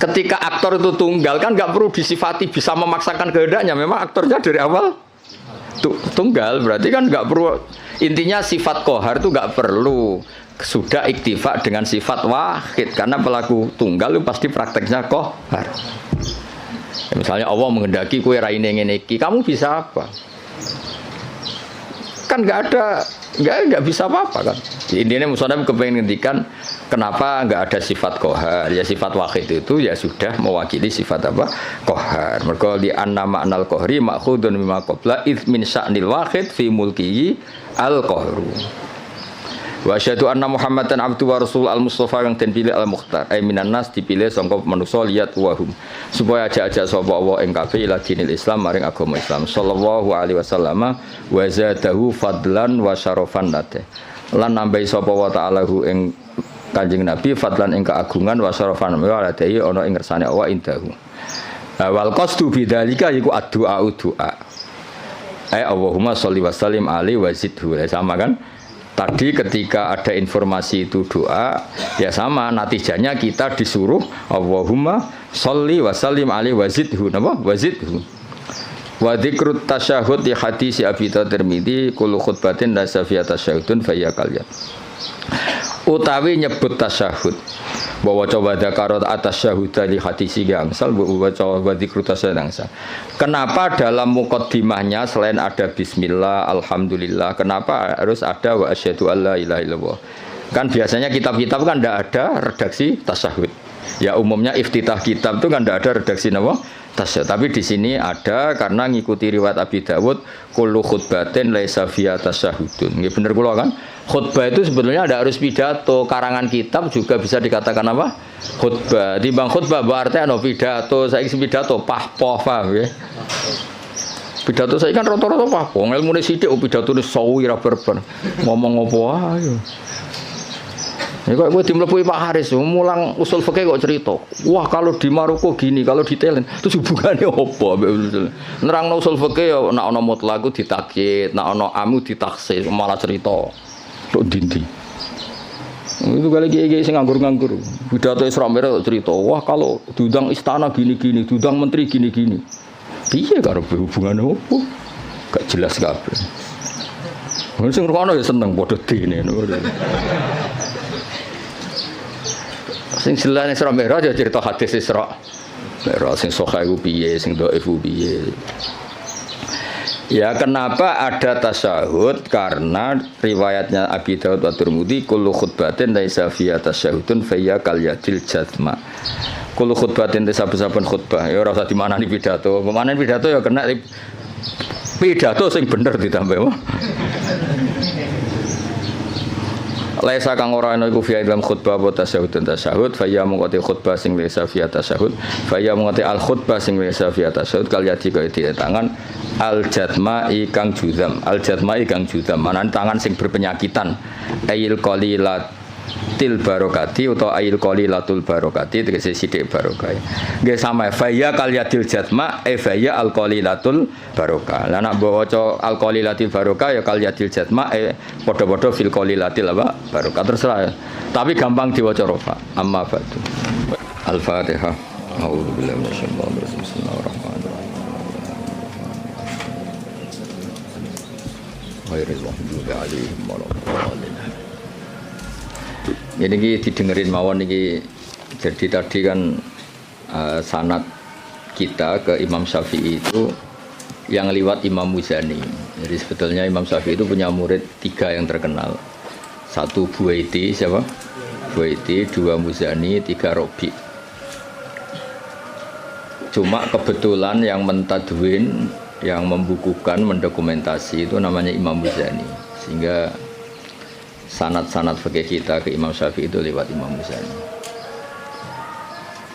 Speaker 1: Ketika aktor itu tunggal kan gak perlu disifati bisa memaksakan kehendaknya. Memang aktornya dari awal tunggal, berarti kan gak perlu. Intinya sifat kohar itu gak perlu. Sudah iktifa dengan sifat wahid karena pelaku tunggal itu pasti prakteknya kohar. Ya, misalnya Allah menghendaki kue raine ngene iki, kamu bisa apa? Kan nggak bisa apa-apa kan. Intinya musonab kepengen ngendikan kenapa nggak ada sifat kohar? Ya sifat wahid itu ya sudah mewakili sifat apa? Kohar. Mergo li anna ma'nal kohri ma'khudun mimma qabla id min sya'nil wahid fi mulkihi al kohru. Wa asyhadu anna Muhammadan abdu wa rasul al-mustafa yang den pilih al-mukhtar ay minan nas dipilih sangka manusa liyat wahum supaya ajak-ajak sapa Allah ing kabeh ila dinil Islam maring agama Islam sallallahu alaihi wasallam wa zadahu fadlan wa syarafan nate lan nambahi sapa wa ta'ala hu ing Kanjeng Nabi fadlan ing keagungan wa syarafan wa dai ana ing ngersane Allah indahu wal qasdu bidzalika iku addu'a doa ay Allahumma sholli wa sallim alaihi wa zidhu sama kan. Tadi ketika ada informasi itu doa, ya sama natijanya kita disuruh Allahumma sholli wa sallim alaihi wa zidhu, napa? Wa zidhu. Wa dzikrut tasyahhud di hadis Abi Tirmidzi kullu khutbatin la safiya tasyahhudun fa ya kalian. Utawi nyebut tasyahud bahwa coba dakarat atas syahudah di hadis gangsal bahwa coba dzikrut tasyahud gangsal. Kenapa dalam muqaddimahnya selain ada bismillah, alhamdulillah, kenapa harus ada wa asyhadu alla ilaha illallah? Kan biasanya kitab-kitab kan tidak ada redaksi tasyahud. Ya umumnya iftitah kitab itu kan tidak ada redaksi nama tasyahud. Tapi di sini ada karena ngikuti riwayat Abi Dawud kullu khutbatin laisa fiha tasyahudun. Nggih bener kula kan? Khutbah itu sebetulnya tidak harus pidato, karangan kitab juga bisa dikatakan apa? Khutbah. Timbang khutbah berarti ana pidato, saiki pidato pahpoh paham ya. Pidato saiki kan rata-rata pahpoh, ilmune sithik pidatone sawi ra berben. Ngomong apa ae. Ya kok kowe dimlepuhi Pak Haris, mulang usul fikih kok cerita. Wah, kalau di Maroko gini, kalau di Thailand, terus hubungannya apa? Nerangno usul fikih ya nek ana mutlaq ditakyid, nek ana amu ditaksis, malah cerita. Tok dindi. Itu kali kiai sing nganggur-nganggur. Pidato Isra Mi'raj cerita, wah kalau diundang istana gini-gini, diundang menteri gini-gini. Piye karo hubungannya apa? Gak jelas kabeh. Wong sing ngrungokno ya seneng padha dene. Sing jelas Isra Mi'raj ya cerita hadis Isra Mi'raj sing sahih ku piye, sing dhaif ku piye. Ya kenapa ada tasyahud? Karena riwayatnya Abi Dawud wa Tirmidzi kullu khutbatin laisa fiha tasyahudun fa hiya kal yadil jazma. Kullu khutbatin saben-saben khutbah ya ora usah dimanani pidato. Pemanen pidato ya kena pidato sing bener ditambah. Laisa kang ora ana iku fiha dalam khutbah apa tasyahudun tasyahud fa hiya mengkoti khutbah sing laisa fiha tasyahud fa hiya mengkoti al khutbah sing laisa fiha tasyahud kal yadi kaya di tangan al jatma'i kang juzam manane tangan sing berpenyakitan ayil qalilatil barokati utawa ayil qalilatul barokati tegese sithik barokah nggih sama faya kal yadil jatma faya al qalilatul barokah lah nek waca al qalilatil barokah ya kal yadil jatma padha-padha fil qalilatil apa barokah terserah tapi gampang diwaca rofa amma ba'du al-fatihah a'udzubillahi minasyaitonir rajim bismillahirrahmanirrahim ini didengerin mawon ini. Jadi tadi kan sanad kita ke Imam Syafi'i itu yang lewat Imam Muzani. Jadi sebetulnya Imam Syafi'i itu punya murid 3 yang terkenal. 1 Buwaiti, siapa? Buwaiti, 2 Muzani, 3 Robi. Cuma kebetulan yang mentadwin, yang membukukan, mendokumentasi itu namanya Imam Muzani. Sehingga sanad-sanad fikih kita ke Imam Syafi'i itu lewat Imam Muzani.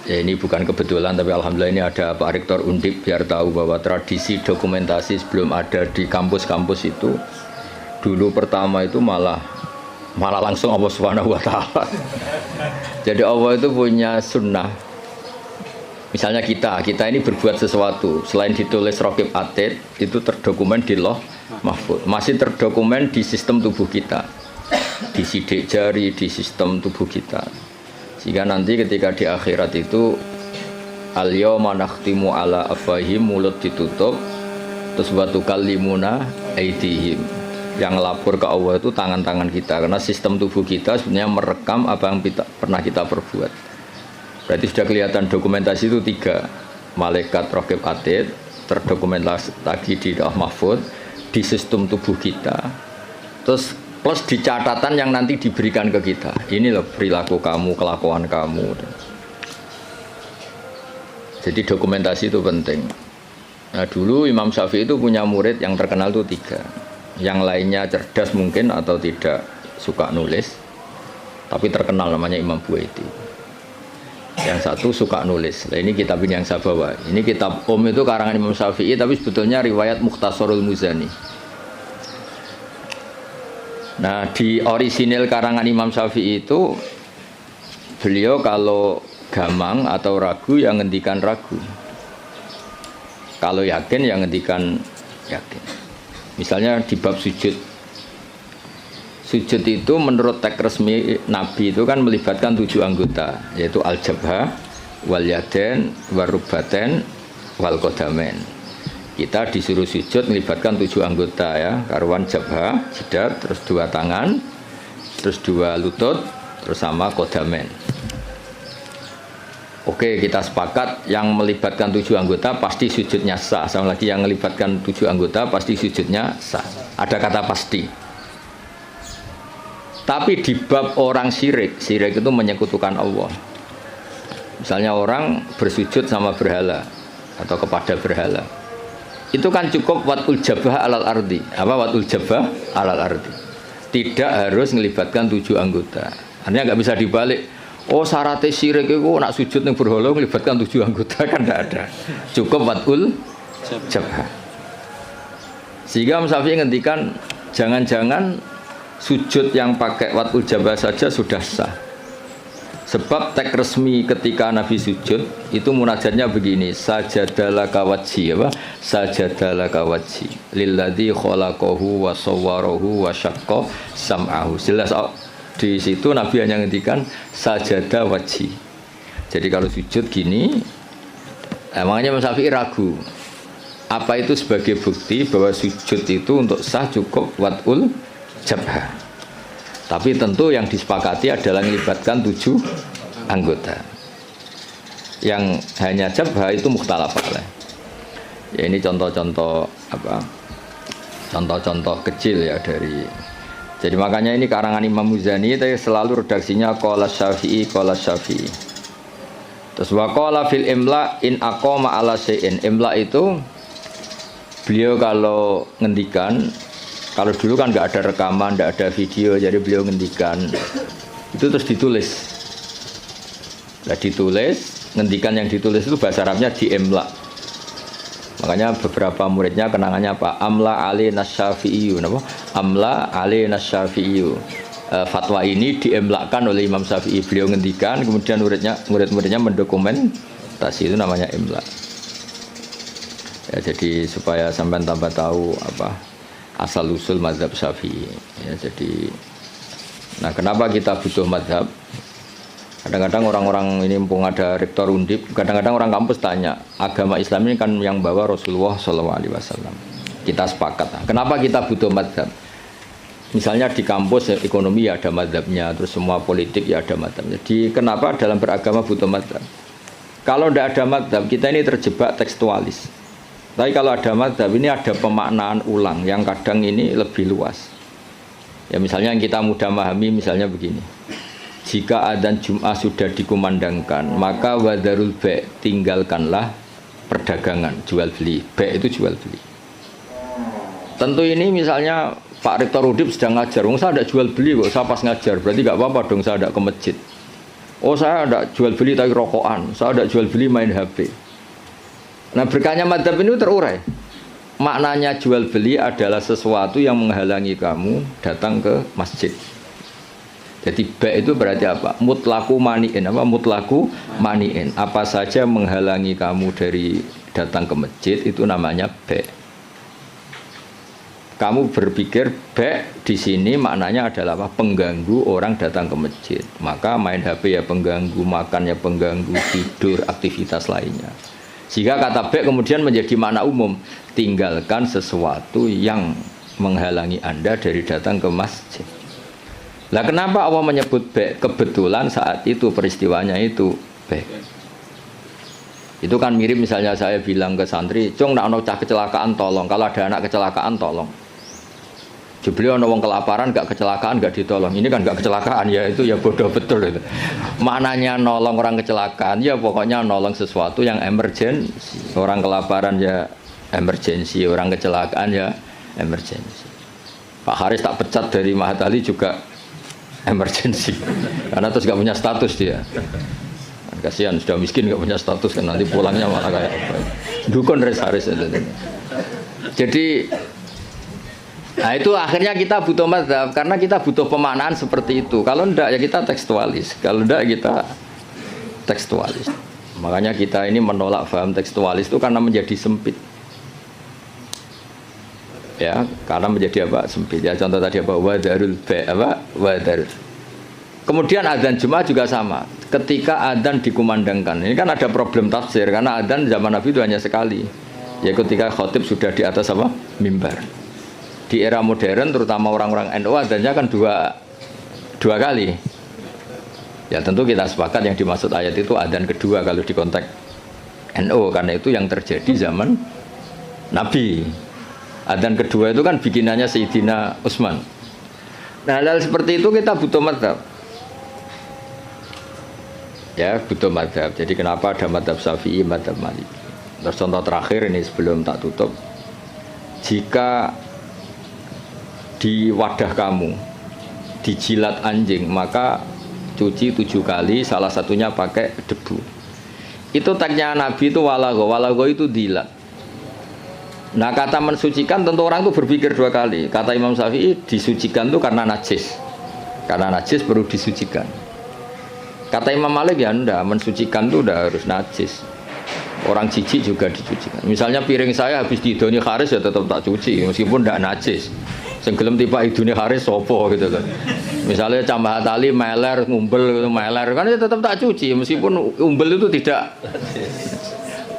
Speaker 1: Ya ini bukan kebetulan, tapi alhamdulillah ini ada Pak Rektor Undip biar tahu bahwa tradisi dokumentasi sebelum ada di kampus-kampus itu dulu pertama itu malah langsung Allah Subhanahu wa taala. Jadi Allah itu punya sunnah. Misalnya kita ini berbuat sesuatu selain ditulis Raqib Atid itu terdokumen di Lauh Mahfuz, masih terdokumen di sistem tubuh kita, di sidik jari, di sistem tubuh kita, sehingga nanti ketika di akhirat itu al-yawma nakhtimu ala afwahihim, mulut ditutup, terus wa tukallimuna aydihim, yang lapor ke Allah itu tangan-tangan kita, karena sistem tubuh kita sebenarnya merekam apa yang pernah kita perbuat. Berarti sudah kelihatan dokumentasi itu 3. Malaikat Raqib Atid terdokumentasi lagi di Lauh Mahfuz, di sistem tubuh kita, terus plus di catatan yang nanti diberikan ke kita. Ini loh perilaku kamu, kelakuan kamu. Jadi dokumentasi itu penting. Nah dulu Imam Syafi'i itu punya murid yang terkenal itu 3. Yang lainnya cerdas mungkin atau tidak suka nulis, tapi terkenal namanya Imam Buwaiti. Yang 1 suka nulis. Nah ini kitab ini yang saya bawa. Ini kitab itu karangan Imam Syafi'i, tapi sebetulnya riwayat Mukhtasarul Muzani. Nah di orisinil karangan Imam Syafi'i itu beliau kalau gamang atau ragu yang ngendikan ragu, kalau yakin yang ngendikan yakin. Misalnya di bab sujud itu menurut teks resmi Nabi itu kan melibatkan 7 anggota, yaitu al-jabhah, wal yaden, warubaten, wal qadamen. Kita disuruh sujud melibatkan 7 anggota ya, karuan jabhah, jidat, terus 2 tangan, terus 2 lutut, terus sama qadamen. Oke, kita sepakat yang melibatkan 7 anggota pasti sujudnya sah. Sama lagi yang melibatkan 7 anggota pasti sujudnya sah. Ada kata pasti. Tapi di bab orang syirik itu menyekutukan Allah. Misalnya orang bersujud sama berhala atau kepada berhala, itu kan cukup watul jabah alal ardi. Apa watul jabah alal ardi? Tidak harus melibatkan 7 anggota. Artinya nggak bisa dibalik. Oh syaratnya syirik itu nak sujud yang berhala melibatkan 7 anggota, kan tidak ada. Cukup watul jabah. Sehingga Imam Syafi'i ngendikan jangan-jangan sujud yang pakai watul jabah saja sudah sah. Sebab teks resmi ketika Nabi sujud itu munajatnya begini, sajadalaka wajhi, apa? Sajadalaka wajhi lilladzi khalaqahu wa sawwarahu wa syaqqa sam'ahu. Jelas di situ Nabi hanya ngendikan sajada wajhi. Jadi kalau sujud gini, emangnya Imam Syafi'i ragu. Apa itu sebagai bukti bahwa sujud itu untuk sah cukup watul jabhah. Tapi tentu yang disepakati adalah melibatkan 7 anggota. Yang hanya jabhah itu mukhtalaf alaih. Ya ini contoh-contoh apa contoh-contoh kecil ya dari. Jadi makanya ini karangan Imam Muzani itu selalu redaksinya qala Syafi'i qala Syafi'i. Terus wa qala fil imla in aqama ala syai'in. Imla itu beliau kalau ngendikan, kalau dulu kan nggak ada rekaman, nggak ada video, jadi beliau ngendikan itu terus ditulis. Nah ditulis, ngendikan yang ditulis itu bahasa Arabnya di imla. Makanya beberapa muridnya kenangannya apa? Amla ali nasyafi'iyu, apa? Amla ali nasyafi'iyu. Fatwa ini diemlakkan oleh Imam Syafi'i. Beliau ngendikan, kemudian murid-muridnya mendokumentasi, itu namanya imla. Ya, jadi supaya sampai tambah tahu apa asal usul mazhab Syafi'i. Ya, jadi, nah kenapa kita butuh mazhab? Kadang-kadang orang-orang ini mumpung ada rektor Undip, kadang-kadang orang kampus tanya, agama Islam ini kan yang bawa Rasulullah SAW. Kita sepakat. Nah, kenapa kita butuh mazhab? Misalnya di kampus ya, ekonomi ya ada mazhabnya, terus semua politik ya ada mazhabnya. Jadi kenapa dalam beragama butuh mazhab? Kalau tidak ada mazhab, kita ini terjebak tekstualis. Tapi kalau ada mazhab, ini ada pemaknaan ulang yang kadang ini lebih luas. Ya misalnya yang kita mudah memahami, misalnya begini. Jika adzan Jum'ah sudah dikumandangkan, maka wadarul ba' tinggalkanlah perdagangan, jual beli. Ba' itu jual beli. Tentu ini misalnya Pak Rektor Udip sedang ngajar, saya tidak jual beli kok, saya pas ngajar, berarti nggak apa-apa dong saya tidak ke masjid. Oh saya tidak jual beli tapi rokokan, saya tidak jual beli main HP. Nah berkahnya madzhab ini terurai. Maknanya jual beli adalah sesuatu yang menghalangi kamu datang ke masjid. Jadi ba' itu berarti apa? Mutlaku mani'in. Apa mutlaku mani'in? Apa saja menghalangi kamu dari datang ke masjid itu namanya ba'. Kamu berpikir ba' di sini maknanya adalah apa? Pengganggu orang datang ke masjid. Maka main HP ya pengganggu, makan ya pengganggu, tidur, aktivitas lainnya. Sehingga kata ba' kemudian menjadi makna umum. Tinggalkan sesuatu yang menghalangi Anda dari datang ke masjid. Lah kenapa Allah menyebut ba'? Kebetulan saat itu peristiwanya itu ba'. Itu kan mirip misalnya saya bilang ke santri, "Cung, nak ono cah kecelakaan tolong. Kalau ada anak kecelakaan tolong." Jebule ono wong kelaparan gak kecelakaan gak ditolong. Ini kan gak kecelakaan ya, itu ya bodoh betul itu. Maknanya nolong orang kecelakaan ya pokoknya nolong sesuatu yang emergensi. Orang kelaparan ya emergensi, orang kecelakaan ya emergensi. Pak Haris tak pecat dari Mahatali juga emergency karena terus gak punya status dia. Kasihan sudah miskin gak punya status kan nanti pulangnya malah kayak apa. Dukun Res Haris. Jadi nah itu akhirnya kita butuh mazhab karena kita butuh pemaknaan seperti itu. Kalau enggak ya kita tekstualis. Kalau enggak kita tekstualis. Makanya kita ini menolak paham tekstualis itu karena menjadi sempit. Ya, karena menjadi apa? Sempit. Ya contoh tadi apa? Wadarul ba' apa? Wadarul. Kemudian adzan Jumat juga sama. Ketika adzan dikumandangkan. Ini kan ada problem tafsir karena adzan zaman Nabi itu hanya sekali. Ya ketika khotib sudah di atas apa? Mimbar. Di era modern terutama orang-orang NU adzannya kan dua kali. Ya tentu kita sepakat yang dimaksud ayat itu adzan kedua kalau di konteks NU karena itu yang terjadi zaman Nabi. Adzan kedua itu kan bikinannya Sayyidina Utsman. Nah hal seperti itu kita butuh mazhab. Ya butuh mazhab. Jadi kenapa ada mazhab Syafi'i, mazhab Maliki. Terus contoh terakhir ini sebelum tak tutup. Jika di wadah kamu dijilat anjing maka cuci 7 kali, salah satunya pakai debu. Itu tagnya Nabi itu walago itu dilat. Nah kata mensucikan tentu orang itu berpikir 2 kali. Kata Imam Syafi'i disucikan itu karena najis. Karena najis perlu disucikan. Kata Imam Malik ya enggak, mensucikan itu udah harus najis. Orang jijik juga dicucikan. Misalnya piring saya habis didoni Haris ya tetap tak cuci meskipun enggak najis. Sing gelem tiba idune Haris sopo gitu kan. Misalnya Cambah Tali meler ngumbel meler kan ya tetap tak cuci meskipun umbel itu tidak.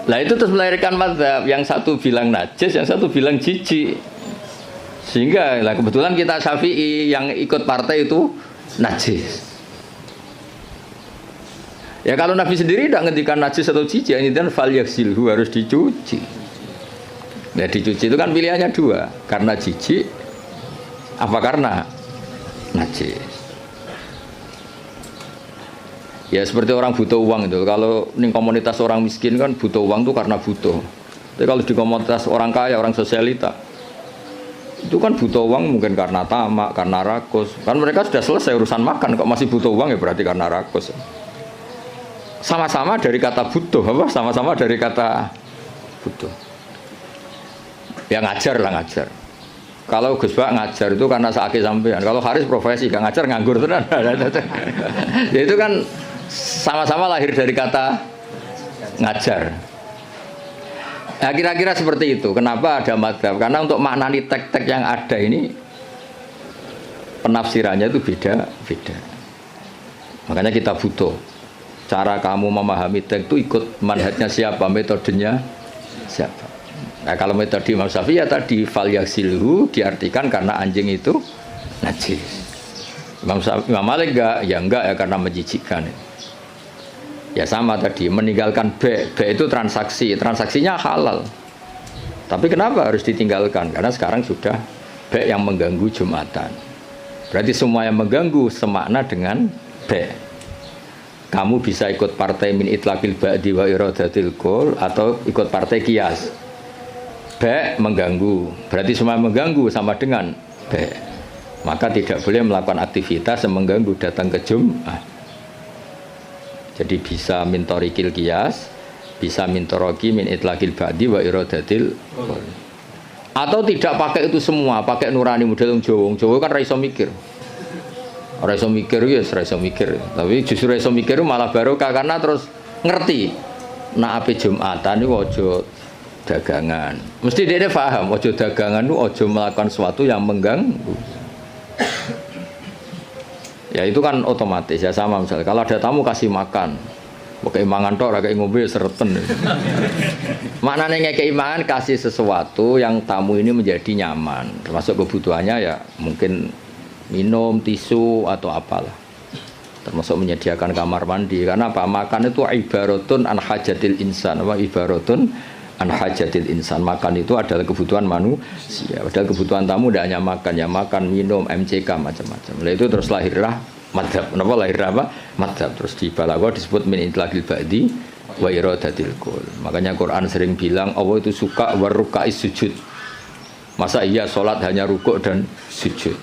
Speaker 1: Lah itu terus melahirkan mazhab yang satu bilang najis, yang satu bilang jijik. Sehingga lah kebetulan kita Syafi'i yang ikut partai itu najis. Ya kalau Nabi sendiri tidak ngendikan najis atau jijik, ini dan fal yaksilhu harus dicuci. Nah dicuci itu kan pilihannya dua, karena jijik apa karena najis. Ya seperti orang butuh uang itu. Kalau di komunitas orang miskin kan butuh uang itu karena butuh. Tapi kalau di komunitas orang kaya, orang sosialita, itu kan butuh uang mungkin karena tamak, karena rakus. Kan mereka sudah selesai urusan makan, kok masih butuh uang ya berarti karena rakus. Sama-sama dari kata butuh, apa? Sama-sama dari kata butuh. Ya ngajar lah ngajar. Kalau Gus Bak ngajar itu karena sakit sampean. Kalau Haris profesi, gak ngajar nganggur tenan. Ya itu kan sama-sama lahir dari kata ngajar. Nah kira-kira seperti itu. Kenapa ada madzhab? Karena untuk maknani teks-teks yang ada ini penafsirannya itu beda-beda. Makanya kita butuh cara kamu memahami teks itu ikut manhajnya siapa, metodenya siapa. Nah kalau metode Imam Syafi'i ya tadi fal yaghsilhu diartikan karena anjing itu najis. Imam Malik enggak ya karena menjijikkan. Ya sama tadi meninggalkan B itu transaksinya halal. Tapi kenapa harus ditinggalkan? Karena sekarang sudah B yang mengganggu Jumatan. Berarti semua yang mengganggu semakna dengan B. Kamu bisa ikut partai min itlaqil ba'di wa iradatil qul atau ikut partai qiyas. B mengganggu, berarti semua mengganggu sama dengan B. Maka tidak boleh melakukan aktivitas yang mengganggu datang ke Jumat. Jadi bisa min thariqil qiyas, bisa min thariqi min itlaqil ba'di wa iradatil qul. Atau tidak pakai itu semua, pakai nurani model wong Jawa kan ra iso mikir. Ora iso mikir ya ora iso mikir. Tapi justru iso mikir malah barokah karena terus ngerti. Nak ape Jumatan niku aja dagangan. Mesti dia paham aja dagangan itu aja melakukan sesuatu yang mengganggu. Ya itu kan otomatis ya sama misalnya kalau ada tamu kasih makan. Pakai mangan tok ora kayak ngombe sereten. Maknanya ngekei mangan kasih sesuatu yang tamu ini menjadi nyaman. Termasuk kebutuhannya ya mungkin minum, tisu atau apalah. Termasuk menyediakan kamar mandi karena apa? Makan itu ibaratun an hajatil insan. Apa ibaratun an hajatil insan. Makan itu adalah kebutuhan manusia. Padahal kebutuhan tamu tidak hanya makan, ya makan, minum, MCK macam-macam. Nah itu terus lahirlah madzhab. Kenapa lahir apa? Madzhab. Terus di balaghah disebut min itlaqil ba'di wa iradatil qul. Makanya Quran sering bilang Allah itu suka waruka'is sujud. Masa iya salat hanya rukuk dan sujud?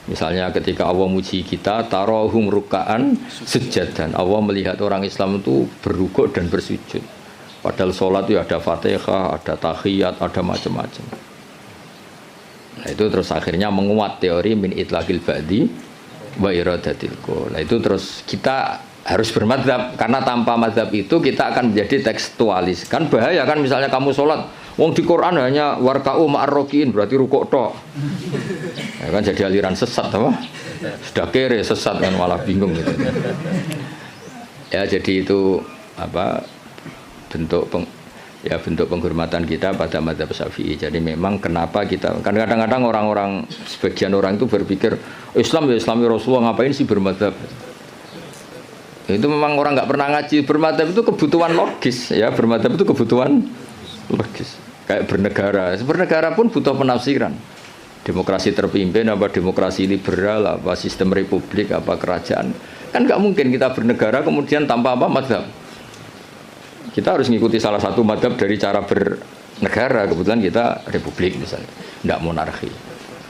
Speaker 1: Misalnya ketika Allah muji kita tarahum ruka'an sujadan. Allah melihat orang Islam itu berrukuk dan bersujud. Padahal sholat itu ada fatihah, ada tahiyat, ada macam-macam. Nah itu terus akhirnya menguat teori min itlaqil ba'di wa iradatil qul. Nah itu terus kita harus bermadzhab karena tanpa madzhab itu kita akan menjadi tekstualis. Kan bahaya kan misalnya kamu sholat, wong di Quran hanya warka'u ma'arrokiin berarti rukuk tok. Ya kan jadi aliran sesat apa? Sudah kere sesat kan malah bingung gitu. Ya jadi itu apa? bentuk penghormatan kita pada madzhab Syafi'i. Jadi memang kenapa kita kan kadang-kadang orang-orang sebagian orang itu berpikir Islam ya Islami Rasulullah ngapain sih bermadzhab? Itu memang orang nggak pernah ngaji. Bermadzhab itu kebutuhan logis ya, bermadzhab itu kebutuhan logis. Kayak bernegara pun butuh penafsiran. Demokrasi terpimpin apa demokrasi liberal apa sistem republik apa kerajaan. Kan nggak mungkin kita bernegara kemudian tanpa apa madzhab. Kita harus mengikuti salah satu madzhab dari cara bernegara. Kebetulan kita republik misalnya, tidak monarki.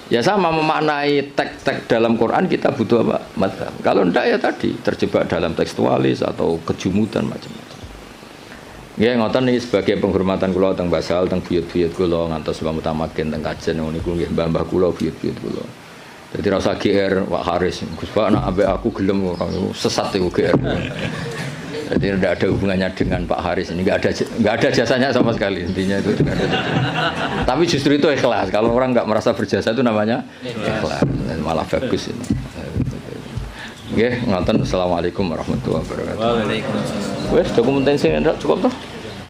Speaker 1: Ya sama memaknai teks-teks dalam Quran kita butuh apa? Madzhab. Kalau tidak ya tadi terjebak dalam tekstualis atau kejumudan macam-macam. Ya ngoten ini sebagai penghormatan kula teng basal teng buyut-buyut kula ngantos Mbah Mutamakin teng kajen niku nggih mbah-mbah kula buyut-buyut kula. Dadi ra usah GR Pak Haris. Gus Pak nek ambek aku gelem ora sesat iku GR. Jadi tidak ada hubungannya dengan Pak Haris ini, nggak ada jasanya sama sekali intinya itu tidak ada jasanya. Tapi justru itu ikhlas. Kalau orang nggak merasa berjasa itu namanya ikhlas, malah bagus ini. Oke, ngoten. Assalamualaikum warahmatullahi wabarakatuh. Waalaikumsalam. Wes dokumentasi cukup toh?